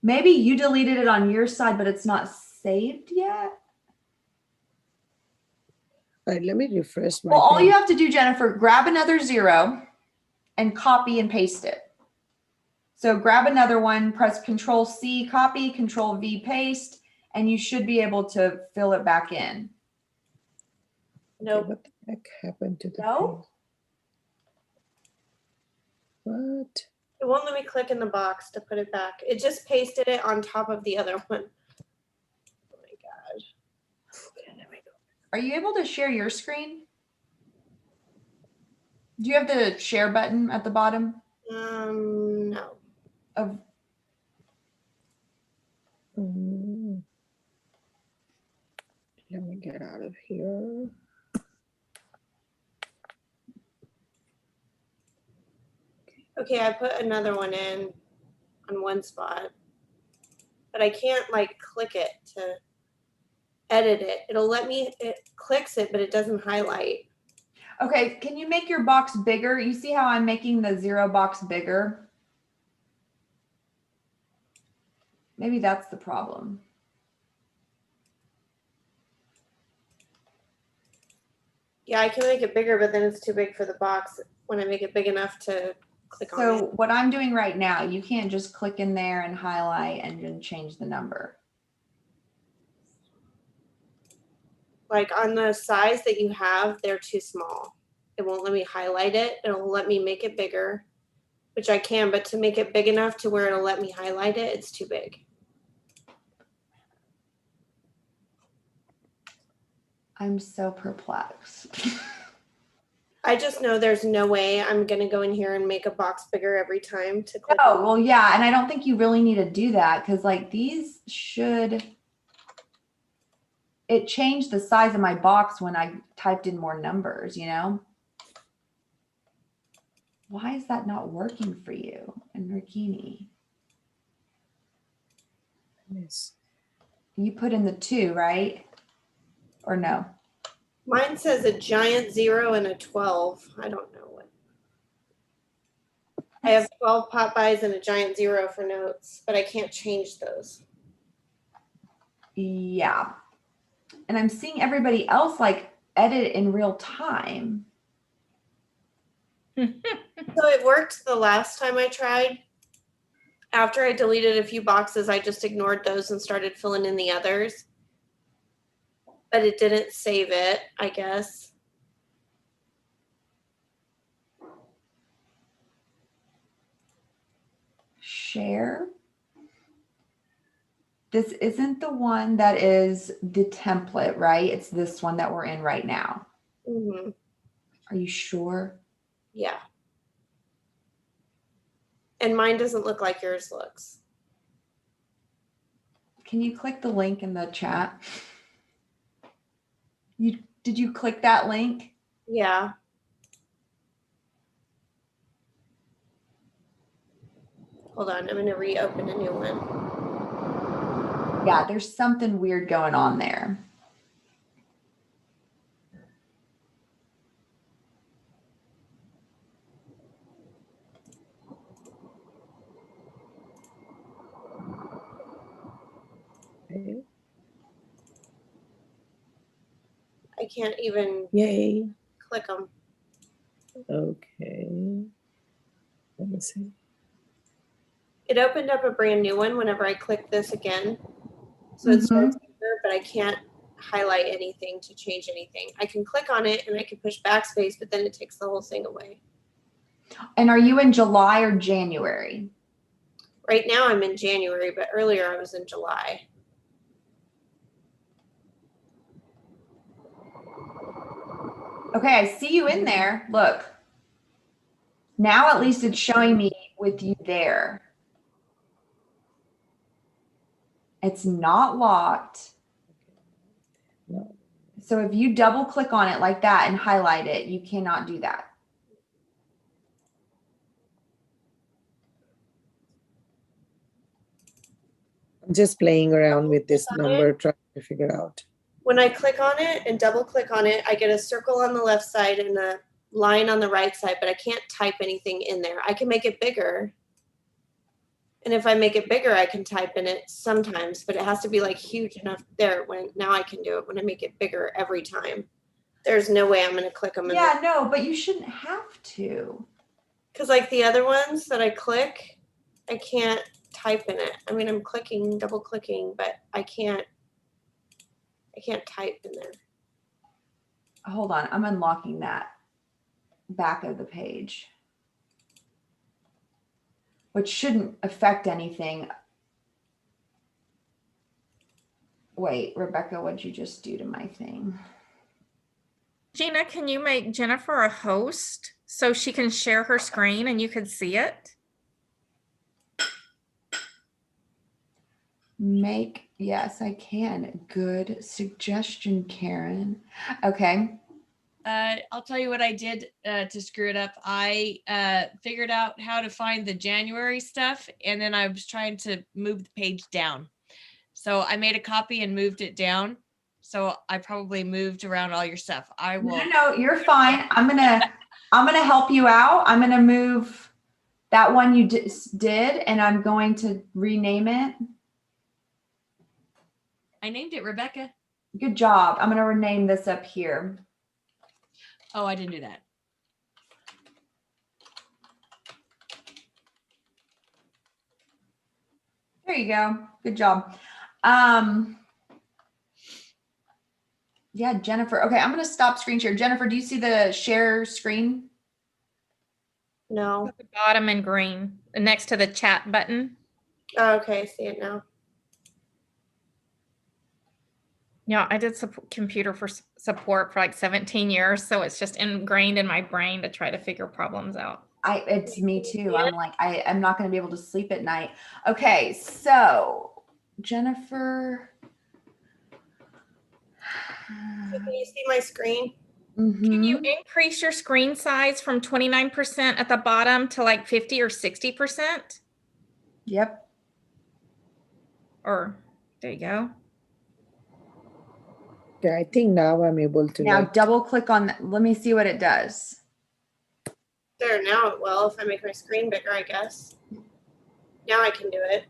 Speaker 1: Maybe you deleted it on your side, but it's not saved yet.
Speaker 3: All right, let me refresh my
Speaker 1: Well, all
Speaker 3: thing.
Speaker 1: you have to do, Jennifer, grab another 0 and copy and paste it. So grab another one, press Control C, copy, Control V, paste, and you should be able to fill it back in.
Speaker 5: Nope.
Speaker 3: Okay, what the heck happened to the
Speaker 1: No?
Speaker 3: page? What?
Speaker 5: It won't let me click in the box to put it back. It just pasted it on top of the other one. Oh my God.
Speaker 3: Okay, let me go.
Speaker 1: Are you able to share your screen? Do you have the share button at the bottom
Speaker 5: No.
Speaker 1: of?
Speaker 3: Let me get out of here.
Speaker 5: Okay, I put another one in on one spot, but I can't like click it to edit it. It'll let me, it clicks it, but it doesn't highlight.
Speaker 1: Okay, can you make your box bigger? You see how I'm making the 0 box bigger? Maybe that's the problem.
Speaker 5: Yeah, I can make it bigger, but then it's too big for the box when I make it big enough to click on
Speaker 1: So
Speaker 5: it.
Speaker 1: what I'm doing right now, you can't just click in there and highlight and then change the number.
Speaker 5: Like on the size that you have, they're too small. It won't let me highlight it. It'll let me make it bigger, which I can, but to make it big enough to where it'll let me highlight it, it's too big.
Speaker 1: I'm so perplexed.
Speaker 5: I just know there's no way I'm gonna go in here and make a box bigger every time to click.
Speaker 1: Oh, well, yeah. And I don't think you really need to do that because like these should, it changed the size of my box when I typed in more numbers, you know? Why is that not working for you in Rikini?
Speaker 3: Yes.
Speaker 1: You put in the 2, right? Or no?
Speaker 5: Mine says a giant 0 and a 12. I don't know what. I have 12 Popeyes and a giant 0 for notes, but I can't change those.
Speaker 1: Yeah. And I'm seeing everybody else like edit in real time.
Speaker 5: So it worked the last time I tried. After I deleted a few boxes, I just ignored those and started filling in the others. But it didn't save it, I guess.
Speaker 1: Share. This isn't the one that is the template, right? It's this one that we're in right now.
Speaker 5: Mm-hmm.
Speaker 1: Are you sure?
Speaker 5: Yeah. And mine doesn't look like yours looks.
Speaker 1: Can you click the link in the chat? Did you click that link?
Speaker 5: Yeah. Hold on, I'm gonna reopen a new one.
Speaker 1: Yeah, there's something weird going on there.
Speaker 3: Okay.
Speaker 5: I can't even
Speaker 3: Yay.
Speaker 5: click them.
Speaker 3: Okay. Let me see.
Speaker 5: It opened up a brand new one whenever I click this again. So it starts here, but I can't highlight anything to change anything. I can click on it and I can push backspace, but then it takes the whole thing away.
Speaker 1: And are you in July or January?
Speaker 5: Right now I'm in January, but earlier I was in July.
Speaker 1: Okay, I see you in there. Look. Now at least it's showing me with you there. It's not locked.
Speaker 3: No.
Speaker 1: So if you double click on it like that and highlight it, you cannot do that.
Speaker 3: I'm just playing around with this number, trying to figure out.
Speaker 5: When I click on it and double click on it, I get a circle on the left side and a line on the right side, but I can't type anything in there. I can make it bigger. And if I make it bigger, I can type in it sometimes, but it has to be like huge enough there. When now I can do it when I make it bigger every time. There's no way I'm going to click them.
Speaker 1: Yeah, no, but you shouldn't have to.
Speaker 5: Because like the other ones that I click, I can't type in it. I mean, I'm clicking, double clicking, but I can't type in there.
Speaker 1: Hold on, I'm unlocking that back of the page, which shouldn't affect anything. Wait, Rebecca, what'd you just do to my thing?
Speaker 2: Gina, can you make Jennifer a host so she can share her screen and you can see it?
Speaker 1: Yes, I can. Good suggestion, Karen. Okay.
Speaker 7: I'll tell you what I did to screw it up. I figured out how to find the January stuff, and then I was trying to move the page down. So I made a copy and moved it down. So I probably moved around all your stuff. I will.
Speaker 1: No, you're fine. I'm gonna help you out. I'm gonna move that one you did, and I'm going to rename it.
Speaker 7: I named it Rebecca.
Speaker 1: Good job. I'm gonna rename this up here.
Speaker 7: Oh, I didn't do that.
Speaker 1: There you go. Good job. Yeah, Jennifer. Okay, I'm gonna stop screen share. Jennifer, do you see the share screen?
Speaker 5: No.
Speaker 2: At the bottom in green, next to the chat button.
Speaker 5: Oh, okay, I see it now.
Speaker 2: Yeah, I did computer for support for like 17 years, so it's just ingrained in my brain to try to figure problems out.
Speaker 1: It's me too. I'm like, I'm not going to be able to sleep at night. Okay, so Jennifer.
Speaker 5: So can you see my screen?
Speaker 2: Can you increase your screen size from 29% at the bottom to like 50 or 60%?
Speaker 1: Yep.
Speaker 2: Or there you go.
Speaker 3: Yeah, I think now I'm able to.
Speaker 1: Now double click on that. Let me see what it does.
Speaker 5: There, now it will if I make my screen bigger, I guess. Now I can do it.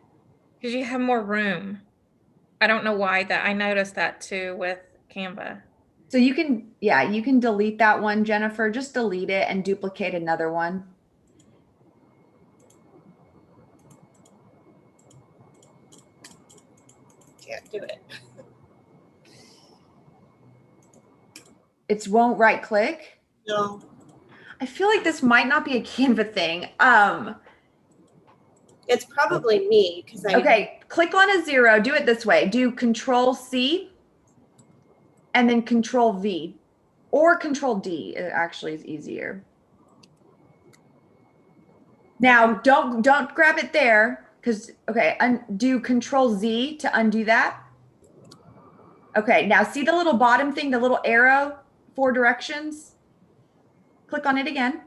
Speaker 2: Because you have more room. I don't know why that. I noticed that too with Canva.
Speaker 1: So you can, yeah, you can delete that one, Jennifer. Just delete it and duplicate another one.
Speaker 5: Can't do it.
Speaker 1: It won't right click.
Speaker 5: No.
Speaker 1: I feel like this might not be a Canva thing.
Speaker 5: It's probably me because I.
Speaker 1: Okay, click on a 0. Do it this way. Do Control C and then Control V or Control D. It actually is easier. Now don't grab it there because okay, do Control Z to undo that. Okay, now see the little bottom thing, the little arrow, 4 directions. Click on it again.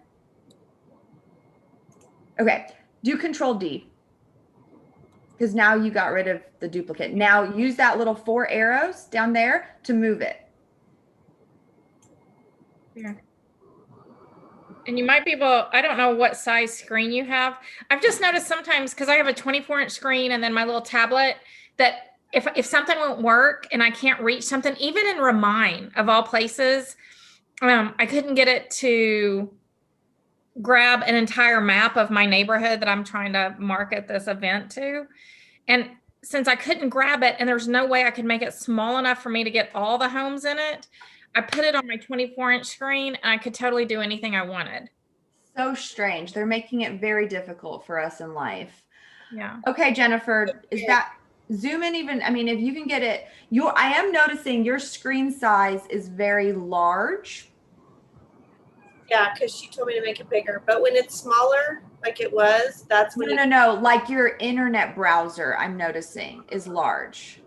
Speaker 1: Okay, do Control D. Because now you got rid of the duplicate. Now use that little 4 arrows down there to move it.
Speaker 2: Yeah. And you might be able, I don't know what size screen you have. I've just noticed sometimes, because I have a 24-inch screen and then my little tablet, that if something won't work and I can't reach something, even in Remind of all places, I couldn't get it to grab an entire map of my neighborhood that I'm trying to market this event to. And since I couldn't grab it and there's no way I could make it small enough for me to get all the homes in it, I put it on my 24-inch screen and I could totally do anything I wanted.
Speaker 1: So strange. They're making it very difficult for us in life.
Speaker 2: Yeah.
Speaker 1: Okay, Jennifer, is that zoom in even? I mean, if you can get it, I am noticing your screen size is very large.
Speaker 5: Yeah, because she told me to make it bigger. But when it's smaller, like it was, that's when
Speaker 1: No. Like your internet browser, I'm noticing is large.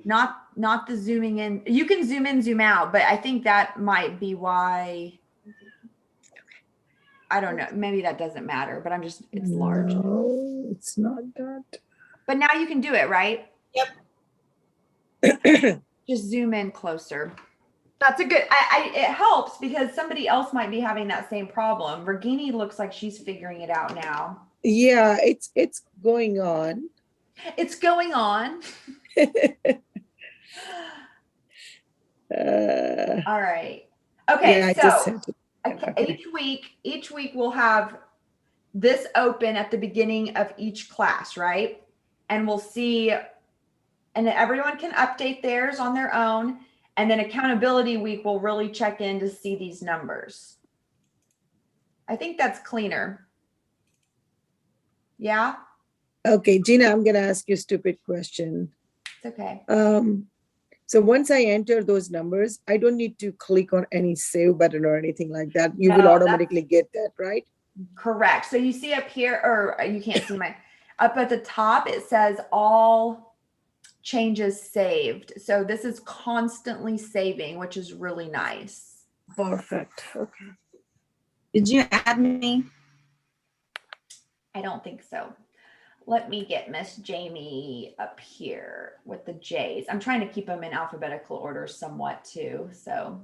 Speaker 1: Not the zooming in. You can zoom in, zoom out, but I think that might be why. I don't know. Maybe that doesn't matter, but it's large.
Speaker 3: No, it's not that.
Speaker 1: But now you can do it, right?
Speaker 5: Yep.
Speaker 1: Just zoom in closer. That's a good, it helps because somebody else might be having that same problem. Regini looks like she's figuring it out now.
Speaker 3: Yeah, it's going on.
Speaker 1: It's going on. All right. Okay,
Speaker 3: yeah, I
Speaker 1: so
Speaker 3: just sent it. Okay.
Speaker 1: each week we'll have this open at the beginning of each class, right? And we'll see, and everyone can update theirs on their own. And then accountability week will really check in to see these numbers. I think that's cleaner. Yeah.
Speaker 3: Okay, Gina, I'm gonna ask you a stupid question.
Speaker 1: It's okay.
Speaker 3: So once I enter those numbers, I don't need to click on any save button or anything like that. You will automatically get that, right?
Speaker 1: Correct. So you see up here, or you can't see mine. Up at the top, it says all changes saved. So this is constantly saving, which is really nice.
Speaker 3: Perfect. Okay.
Speaker 8: Did you add me?
Speaker 1: I don't think so. Let me get Miss Jamie up here with the J's. I'm trying to keep them in alphabetical order somewhat too. So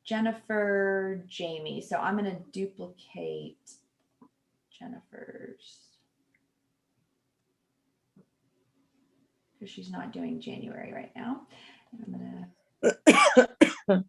Speaker 1: Jennifer, Jamie. So I'm going to duplicate Jennifer's because she's not doing January right now. And I'm going to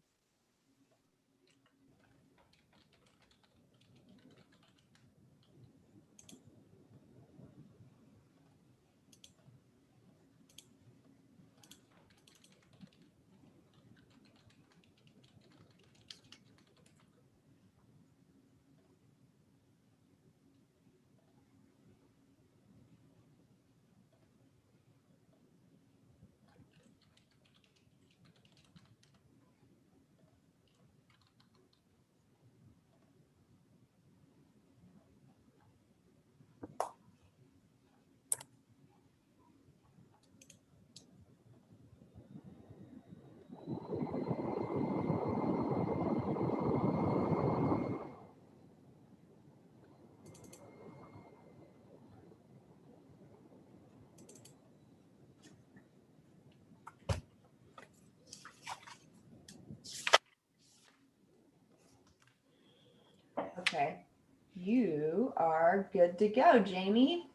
Speaker 1: Okay, you are good to go, Jamie.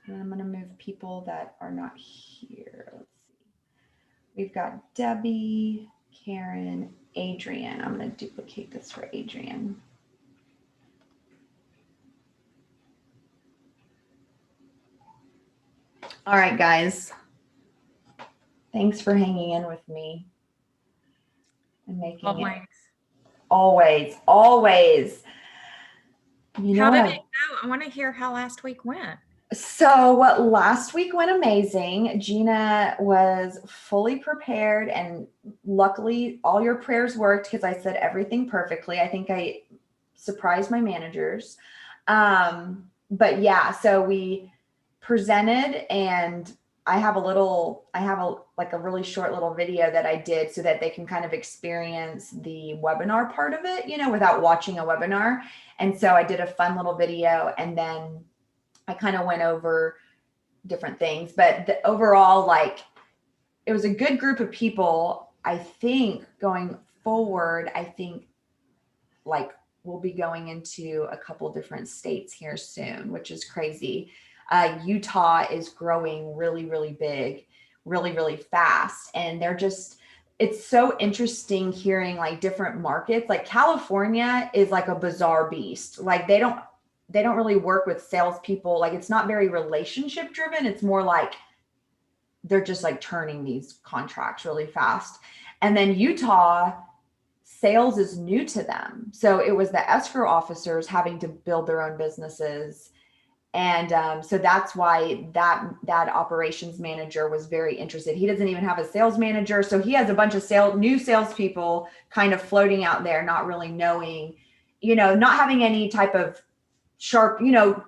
Speaker 1: And I'm going to move people that are not here. Let's see. We've got Debbie, Karen, Adrian. I'm going to duplicate this for Adrian. All right, guys. Thanks for hanging in with me and making it always.
Speaker 2: How did it go? I want to hear how last week went.
Speaker 1: So last week went amazing. Gina was fully prepared and luckily all your prayers worked because I said everything perfectly. I think I surprised my managers. But yeah, so we presented and I have like a really short little video that I did so that they can kind of experience the webinar part of it, without watching a webinar. And so I did a fun little video, and then I kind of went over different things, but overall, like, it was a good group of people. I think going forward, like we'll be going into a couple different states here soon, which is crazy. Utah is growing really, really big, really, really fast. And it's so interesting hearing like different markets. Like California is like a bizarre beast. Like they don't really work with salespeople. Like it's not very relationship driven. It's more like they're just like turning these contracts really fast. And then Utah, sales is new to them. So it was the escrow officers having to build their own businesses. And so that's why that operations manager was very interested. He doesn't even have a sales manager. So he has a bunch of new salespeople kind of floating out there, not really knowing, not having any type of sharp,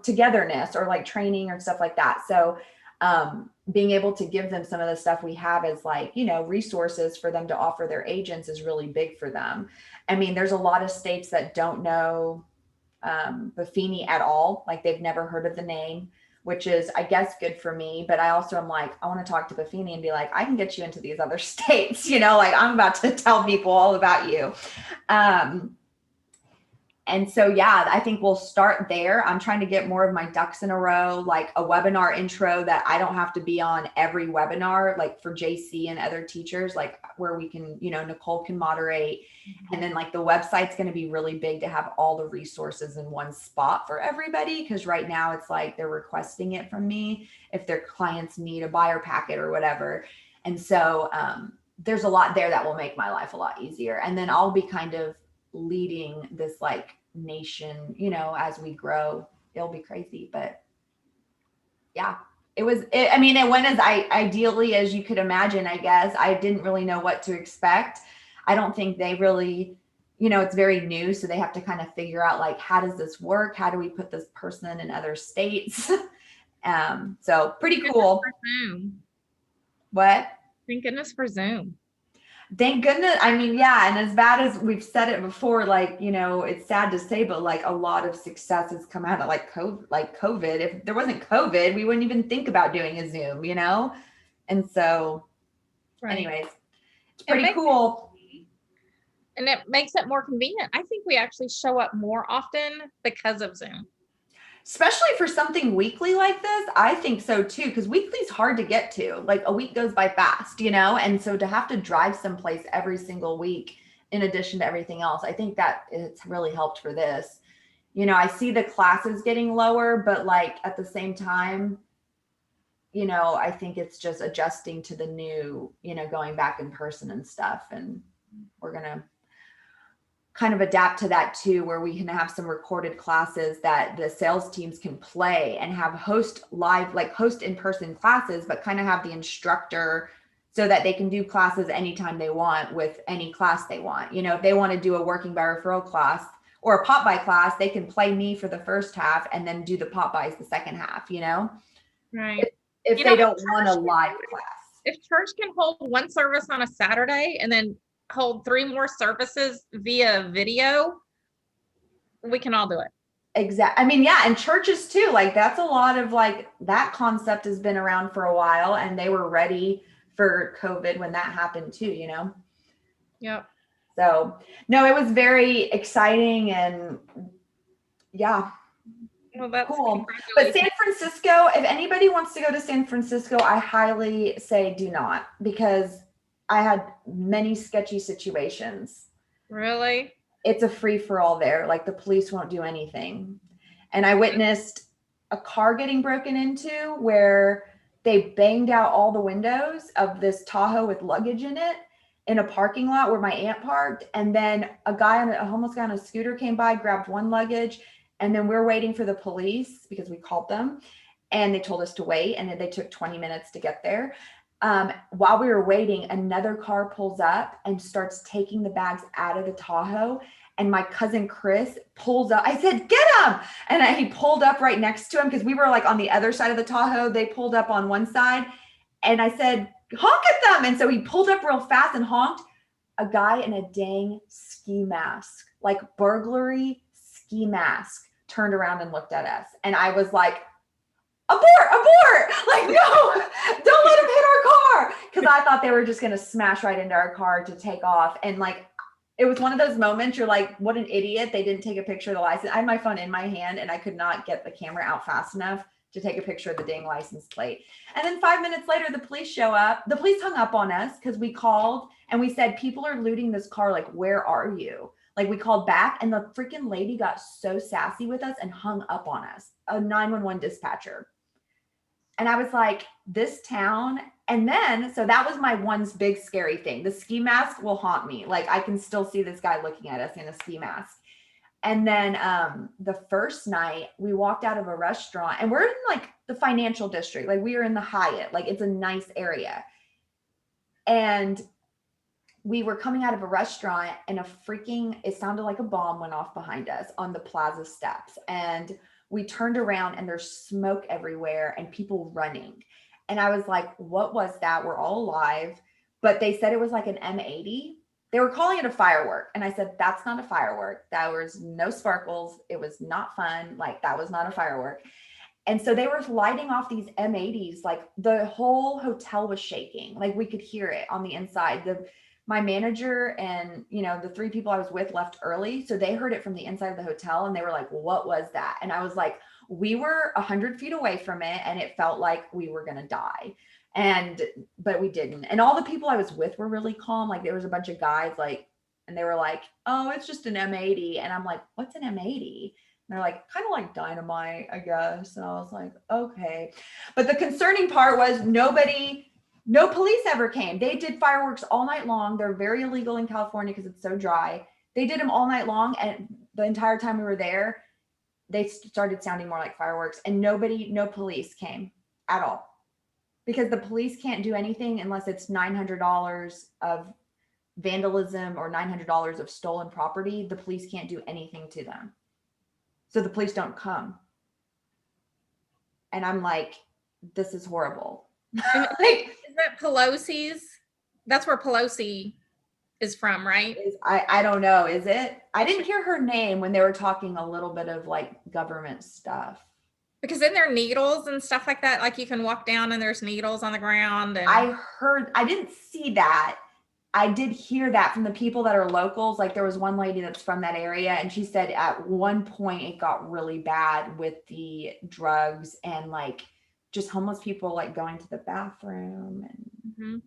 Speaker 1: togetherness or like training or stuff like that. So being able to give them some of the stuff we have as like, resources for them to offer their agents is really big for them. I mean, there's a lot of states that don't know Buffini at all. Like they've never heard of the name, which is, I guess, good for me. But I also am like, I want to talk to Buffini and be like, I can get you into these other states, like I'm about to tell people all about you. And so, yeah, I think we'll start there. I'm trying to get more of my ducks in a row, like a webinar intro that I don't have to be on every webinar, like for JC and other teachers, like where we can, Nicole can moderate. And then like the website's going to be really big to have all the resources in one spot for everybody. Because right now it's like they're requesting it from me if their clients need a buyer packet or whatever. And so there's a lot there that will make my life a lot easier. And then I'll be kind of leading this like nation, as we grow. It'll be crazy, but yeah, it went as ideally as you could imagine. I guess I didn't really know what to expect. I don't think they really, it's very new, so they have to kind of figure out like, how does this work? How do we put this person in other states? So pretty cool. What?
Speaker 2: Thank goodness for Zoom.
Speaker 1: Thank goodness. I mean, yeah. And as bad as we've said it before, like, it's sad to say, but like a lot of success has come out of like COVID. If there wasn't COVID, we wouldn't even think about doing a Zoom, And so anyways, it's pretty cool.
Speaker 2: And it makes it more convenient. I think we actually show up more often because of Zoom.
Speaker 1: Especially for something weekly like this, I think so too, because weekly is hard to get to. Like a week goes by fast, and so to have to drive someplace every single week, in addition to everything else, I think that it's really helped for this. I see the classes getting lower, but like at the same time, I think it's just adjusting to the new, going back in person and stuff. And we're going to kind of adapt to that too, where we can have some recorded classes that the sales teams can play and have host in-person classes, but kind of have the instructor so that they can do classes anytime they want with any class they want. If they want to do a working by referral class or a pop by class, they can play me for the first half and then do the pop bys the second half,
Speaker 2: Right.
Speaker 1: If they don't want a live class.
Speaker 2: If church can hold one service on a Saturday and then hold 3 more services via video, we can all do it.
Speaker 1: Exactly. I mean, yeah. And churches too, like that's a lot of like that concept has been around for a while and they were ready for COVID when that happened too,
Speaker 2: Yep.
Speaker 1: So no, it was very exciting and yeah.
Speaker 2: Well, that's
Speaker 1: cool. But San Francisco, if anybody wants to go to San Francisco, I highly say do not, because I had many sketchy situations.
Speaker 2: Really?
Speaker 1: It's a free for all there. Like the police won't do anything. And I witnessed a car getting broken into where they banged out all the windows of this Tahoe with luggage in it in a parking lot where my aunt parked. And then a homeless guy on a scooter came by, grabbed one luggage. And then we're waiting for the police because we called them and they told us to wait. And then they took 20 minutes to get there. While we were waiting, another car pulls up and starts taking the bags out of the Tahoe. And my cousin Chris pulls up. I said, get him. And he pulled up right next to him because we were like on the other side of the Tahoe. They pulled up on one side And I said, honk at them. And so he pulled up real fast and honked. A guy in a dang ski mask, like burglary ski mask, turned around and looked at us. And I was like, abort, like, no, don't let him hit our car. Cause I thought they were just going to smash right into our car to take off. And like, it was one of those moments you're like, what an idiot. They didn't take a picture of the license. I had my phone in my hand and I could not get the camera out fast enough to take a picture of the dang license plate. And then 5 minutes later, the police show up. The police hung up on us because we called and we said, people are looting this car. Like, where are you? Like, we called back and the freaking lady got so sassy with us and hung up on us, a 911 dispatcher. And I was like, this town. And then, so that was my one big scary thing. The ski mask will haunt me. Like, I can still see this guy looking at us in a ski mask. And then the first night we walked out of a restaurant and we're in like the financial district. Like, we are in the Hyatt, like it's a nice area. And we were coming out of a restaurant and it sounded like a bomb went off behind us on the plaza steps. And we turned around and there's smoke everywhere and people running. And I was like, what was that? We're all alive. But they said it was like an M80. They were calling it a firework. And I said, that's not a firework. There was no sparkles. It was not fun. Like, that was not a firework. And so they were lighting off these M80s. Like, the whole hotel was shaking. Like, we could hear it on the inside. My manager and, the 3 people I was with left early. So they heard it from the inside of the hotel and they were like, what was that? And I was like, we were 100 feet away from it and it felt like we were going to die. But we didn't. And all the people I was with were really calm. Like, there was a bunch of guys and they were like, oh, it's just an M80. And I'm like, what's an M80? And they're like, kind of like dynamite, I guess. And I was like, okay. But the concerning part was no police ever came. They did fireworks all night long. They're very illegal in California because it's so dry. They did them all night long. And the entire time we were there, they started sounding more like fireworks and no police came at all. Because the police can't do anything unless it's $900 of vandalism or $900 of stolen property. The police can't do anything to them. So the police don't come. And I'm like, this is horrible.
Speaker 2: Is that Pelosi's? That's where Pelosi is from, right?
Speaker 1: I don't know. Is it? I didn't hear her name when they were talking a little bit of like government stuff.
Speaker 2: Because then there are needles and stuff like that. Like, you can walk down and there's needles on the ground. And
Speaker 1: I didn't see that. I did hear that from the people that are locals. Like, there was one lady that's from that area and she said at one point it got really bad with the drugs and like just homeless people like going to the bathroom and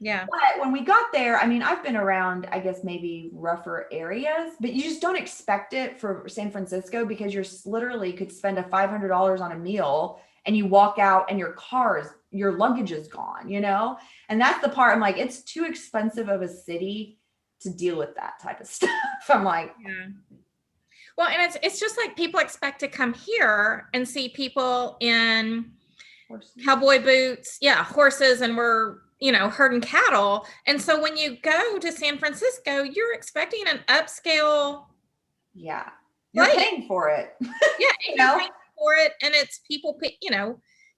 Speaker 2: yeah.
Speaker 1: But when we got there, I mean, I've been around, I guess, maybe rougher areas, but you just don't expect it for San Francisco because you're literally could spend $500 on a meal and you walk out and your luggage is gone, And that's the part I'm like, it's too expensive of a city to deal with that type of stuff. I'm like,
Speaker 2: yeah. Well, and it's just like people expect to come here and see people in horses. Cowboy boots, horses, and we're herding cattle. And so when you go to San Francisco, you're expecting an upscale.
Speaker 1: Yeah. You're paying for it.
Speaker 2: Yeah. You're paying for it. And it's people,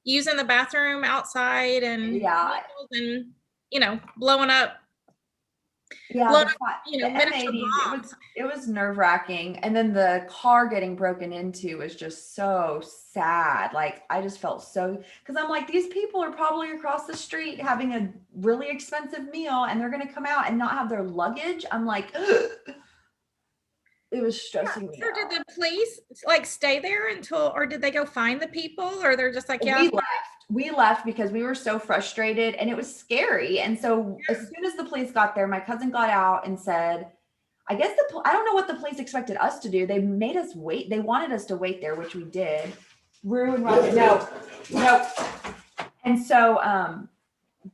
Speaker 2: using the bathroom outside and, blowing up.
Speaker 1: Yeah. It was nerve wracking. And then the car getting broken into was just so sad. Like, I just felt because I'm like, these people are probably across the street having a really expensive meal and they're going to come out and not have their luggage. I'm like, it was stressing me out.
Speaker 2: Did the police stay there or did they go find the people or they're just like,
Speaker 1: we left because we were so frustrated and it was scary. And so as soon as the police got there, my cousin got out and said, I guess I don't know what the police expected us to do. They made us wait. They wanted us to wait there, which we did. No. And so,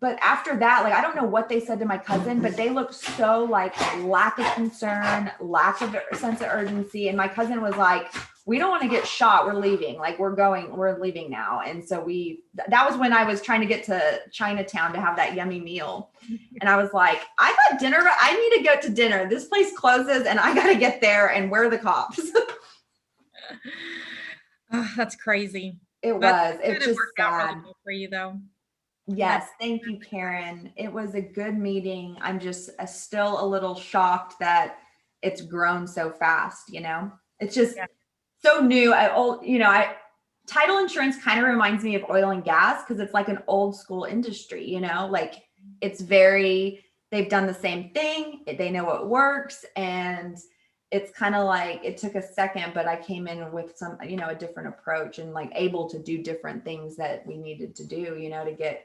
Speaker 1: but after that, I don't know what they said to my cousin, but they looked so lack of concern, lack of sense of urgency. And my cousin was like, we don't want to get shot. We're leaving. We're leaving now. And so that was when I was trying to get to Chinatown to have that yummy meal. And I was like, I got dinner. I need to go to dinner. This place closes and I got to get there. And where are the cops?
Speaker 2: Oh, that's crazy.
Speaker 1: It was. It's just
Speaker 2: sad. Really for you though.
Speaker 1: Yes, thank you, Karen. It was a good meeting. I'm just still a little shocked that it's grown so fast, you know? It's just so new. Title insurance kind of reminds me of oil and gas because it's like an old school industry, you know? Like it's they've done the same thing. They know what works, and it's kind of like it took a second, but I came in with some, a different approach and like able to do different things that we needed to do, to get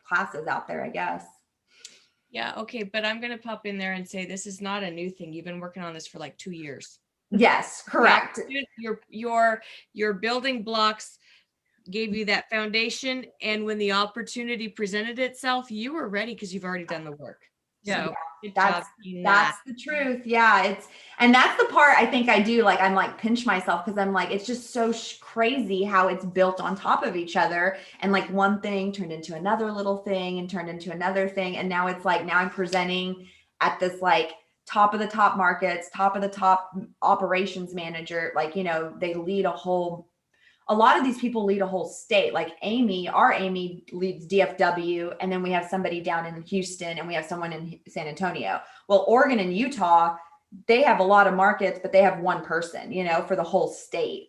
Speaker 1: classes out there, I guess.
Speaker 7: Yeah, okay, but I'm gonna pop in there and say this is not a new thing. You've been working on this for like 2 years.
Speaker 1: Yes, correct.
Speaker 7: Your building blocks gave you that foundation, and when the opportunity presented itself, you were ready because you've already done the work. So
Speaker 1: that's the truth. Yeah, and that's the part I think I do. Like I'm like pinch myself because I'm like it's just so crazy how it's built on top of each other, and like one thing turned into another little thing and turned into another thing, and now it's like now I'm presenting at this like top of the top markets, top of the top operations manager. Like they lead a lot of these people lead a whole state. Like our Amy leads DFW, and then we have somebody down in Houston, and we have someone in San Antonio. Well, Oregon and Utah, they have a lot of markets, but they have one person, for the whole state.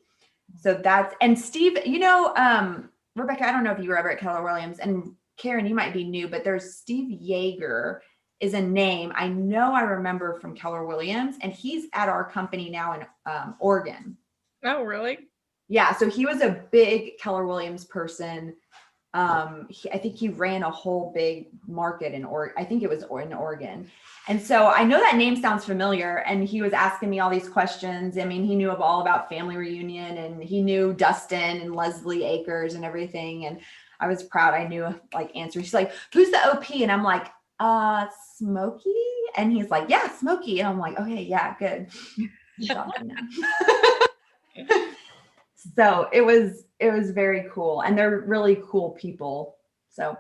Speaker 1: So and Steve, Rebecca, I don't know if you were ever at Keller Williams, and Karen, you might be new, but there's Steve Yeager is a name I know I remember from Keller Williams, and he's at our company now in Oregon.
Speaker 2: Oh, really?
Speaker 1: Yeah, so he was a big Keller Williams person. I think he ran a whole big market in I think it was in Oregon. And so I know that name sounds familiar, and he was asking me all these questions. I mean, he knew all about Family Reunion, and he knew Dustin and Leslie Akers and everything. And I was proud. I knew like answers. He's like, "Who's the OP?" And I'm like, Smokey. And he's like, "Yeah, Smokey." And I'm like, "Okay, yeah, good." So it was very cool, and they're really cool people. So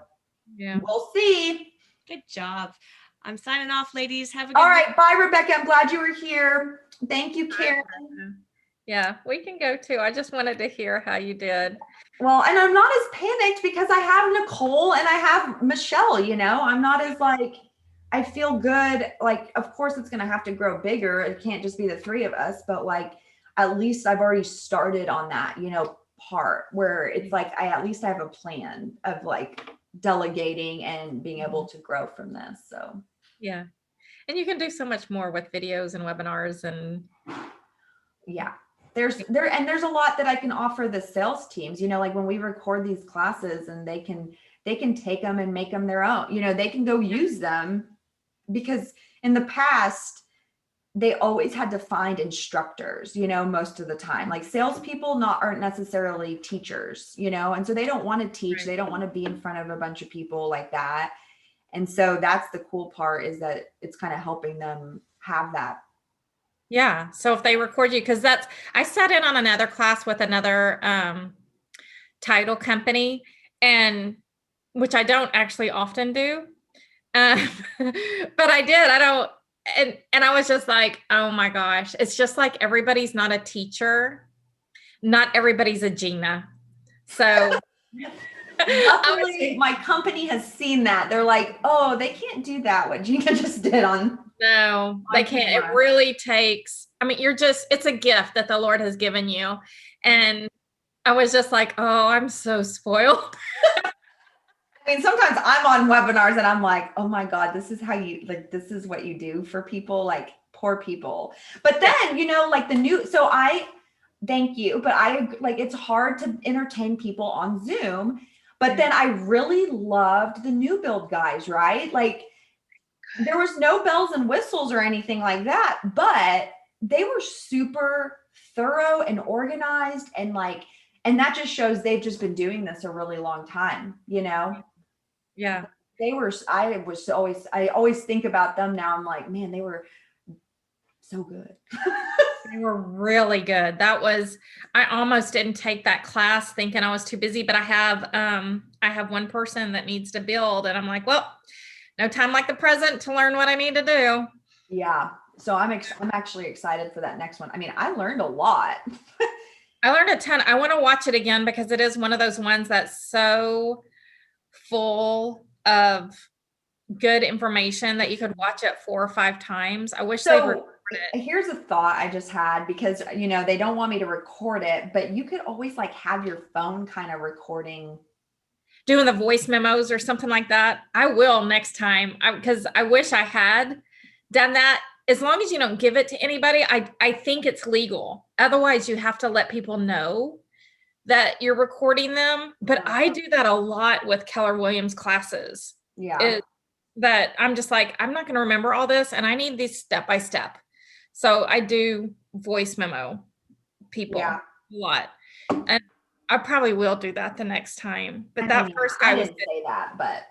Speaker 2: yeah,
Speaker 1: we'll see.
Speaker 7: Good job. I'm signing off, ladies. Have a good
Speaker 1: All right. Bye, Rebecca. I'm glad you were here. Thank you, Karen.
Speaker 2: Yeah, we can go too. I just wanted to hear how you did.
Speaker 1: Well, and I'm not as panicked because I have Nicole and I have Michelle, I'm not as like, I feel good. Like, of course it's going to have to grow bigger. It can't just be the three of us, but like, at least I've already started on that, part where it's like, I at least have a plan of like delegating and being able to grow from this. So,
Speaker 2: yeah. And you can do so much more with videos and webinars and
Speaker 1: yeah. There's a lot that I can offer the sales teams, like when we record these classes, and they can take them and make them their own, they can go use them, because in the past, they always had to find instructors, most of the time. Like salespeople aren't necessarily teachers, and so they don't want to teach.
Speaker 2: Right.
Speaker 1: They don't want to be in front of a bunch of people like that. And so that's the cool part, is that it's kind of helping them have that.
Speaker 2: Yeah. So if they record you, because I sat in on another class with another title company, and which I don't actually often do. But I did. And I was just like, oh my gosh, it's just like everybody's not a teacher. Not everybody's a Gina. So
Speaker 1: luckily, my company has seen that. They're like, oh, they can't do that, what Gina just did on.
Speaker 2: No, they can't. It really takes, it's a gift that the Lord has given you. And I was just like, oh, I'm so spoiled.
Speaker 1: I mean, sometimes I'm on webinars and I'm like, oh my God, this is how this is what you do for people, like poor people. But then, so thank you, but it's hard to entertain people on Zoom. But then I really loved the new build guys, right? Like there was no bells and whistles or anything like that, but they were super thorough and organized, and that just shows they've just been doing this a really long time,
Speaker 2: Yeah.
Speaker 1: I always think about them now. I'm like, man, they were so good.
Speaker 2: They were really good. I almost didn't take that class thinking I was too busy, but I have one person that needs to build, and I'm like, well, no time like the present to learn what I need to do.
Speaker 1: Yeah. So I'm actually excited for that next one. I mean, I learned a lot.
Speaker 2: I learned a ton. I want to watch it again because it is one of those ones that's so full of good information that you could watch it 4 or 5 times. I wish they'd
Speaker 1: So
Speaker 2: record it.
Speaker 1: here's a thought I just had, because they don't want me to record it, but you could always like have your phone kind of recording.
Speaker 2: Doing the voice memos or something like that. I will next time, because I wish I had done that. As long as you don't give it to anybody, I think it's legal. Otherwise, you have to let people know that you're recording them. But I do that a lot with Keller Williams classes.
Speaker 1: Yeah.
Speaker 2: That I'm just like, I'm not going to remember all this, and I need these step by step. So I do voice memo people a lot, and I probably will do that the next time. But first guy
Speaker 1: I didn't say that, but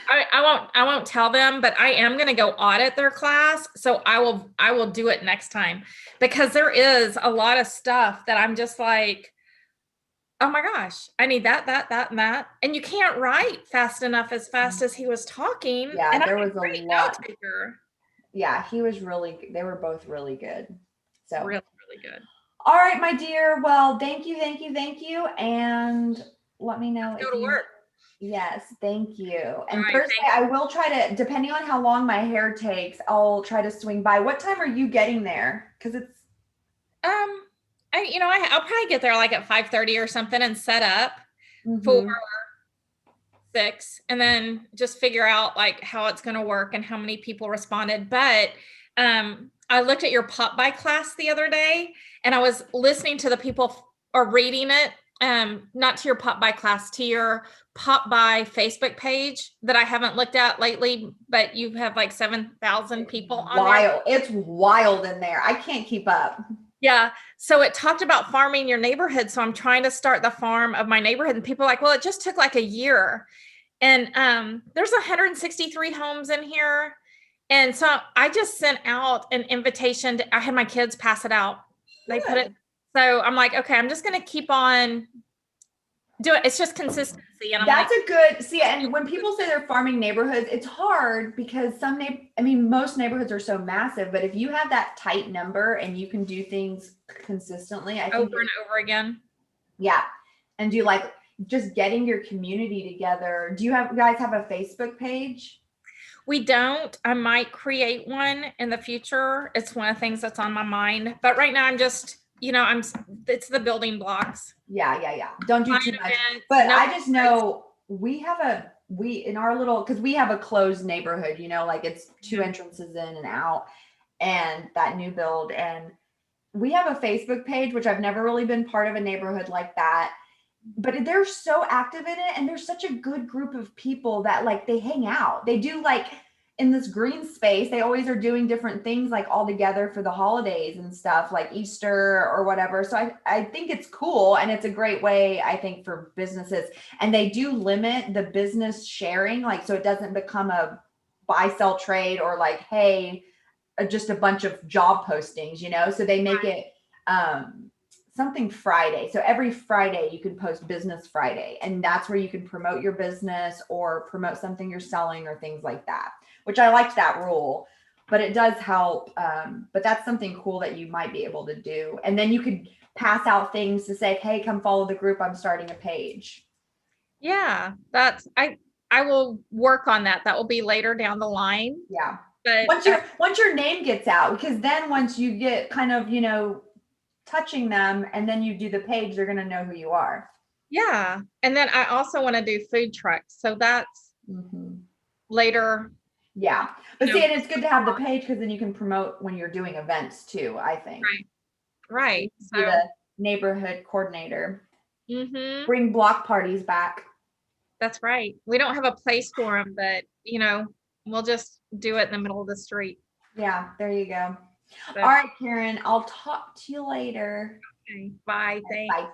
Speaker 2: I won't tell them, but I am going to go audit their class. So I will do it next time, because there is a lot of stuff that I'm just like, oh my gosh, I need that, and that. And you can't write fast enough as fast as he was talking.
Speaker 1: Yeah,
Speaker 2: and
Speaker 1: there was a lot.
Speaker 2: Yeah,
Speaker 1: they were both really good. So
Speaker 2: really, really good.
Speaker 1: All right, my dear. Well, thank you. And let me know
Speaker 2: Go to work.
Speaker 1: Yes, thank you. And
Speaker 2: right,
Speaker 1: Thursday, I will try to, depending on how long my hair takes, I'll try to swing by. What time are you getting there? Because it's
Speaker 2: I'll probably get there like at 5:30 or something and set up
Speaker 1: Mhm.
Speaker 2: for 6, and then just figure out like how it's going to work and how many people responded. But I looked at your pop by class the other day, and I was listening to the people or reading it, not to your pop by class, to your pop by Facebook page that I haven't looked at lately, but you have like 7,000 people on there.
Speaker 1: It's wild in there. I can't keep up.
Speaker 2: Yeah. So it talked about farming your neighborhood. So I'm trying to start the farm of my neighborhood, and people are like, well, it just took like a year. And there's 163 homes in here. And so I just sent out an invitation I had my kids pass it out. They put it. So I'm like, okay, I'm just going to keep on doing it. It's just consistency. And
Speaker 1: That's a good, and when people say they're farming neighborhoods, it's hard because most neighborhoods are so massive, but if you have that tight number and you can do things consistently, I think
Speaker 2: over and over again.
Speaker 1: Yeah. And do like just getting your community together. Do you guys have a Facebook page?
Speaker 2: We don't. I might create one in the future. It's one of the things that's on my mind. But right now I'm just, it's the building blocks.
Speaker 1: Yeah. Don't do too much. But I just know we in our little, because we have a closed neighborhood, like it's 2 entrances in and out, and that new build. And we have a Facebook page, which I've never really been part of a neighborhood like that. But they're so active in it, and there's such a good group of people that like they hang out. They do like in this green space, they always are doing different things like all together for the holidays and stuff like Easter or whatever. So I think it's cool, and it's a great way, I think, for businesses. And they do limit the business sharing, like so it doesn't become a buy-sell trade or like, hey, just a bunch of job postings, so they make it something Friday. So every Friday you can post Business Friday, and that's where you can promote your business or promote something you're selling or things like that, which I liked that rule, but it does help. But that's something cool that you might be able to do. And then you could pass out things to say, hey, come follow the group. I'm starting a page.
Speaker 2: Yeah, I will work on that. That will be later down the line.
Speaker 1: Yeah.
Speaker 2: But
Speaker 1: once your name gets out, because then once you get kind of, touching them and then you do the page, they're going to know who you are.
Speaker 2: Yeah. And then I also want to do food trucks. So that's later.
Speaker 1: Yeah. But and it's good to have the page because then you can promote when you're doing events too, I think.
Speaker 2: Right.
Speaker 1: So be the neighborhood coordinator.
Speaker 2: Mm-hmm.
Speaker 1: Bring block parties back.
Speaker 2: That's right. We don't have a place for them, but we'll just do it in the middle of the street.
Speaker 1: Yeah, there you go. All right, Karen, I'll talk to you later.
Speaker 2: Okay. Bye. Thanks.
Speaker 1: Bye.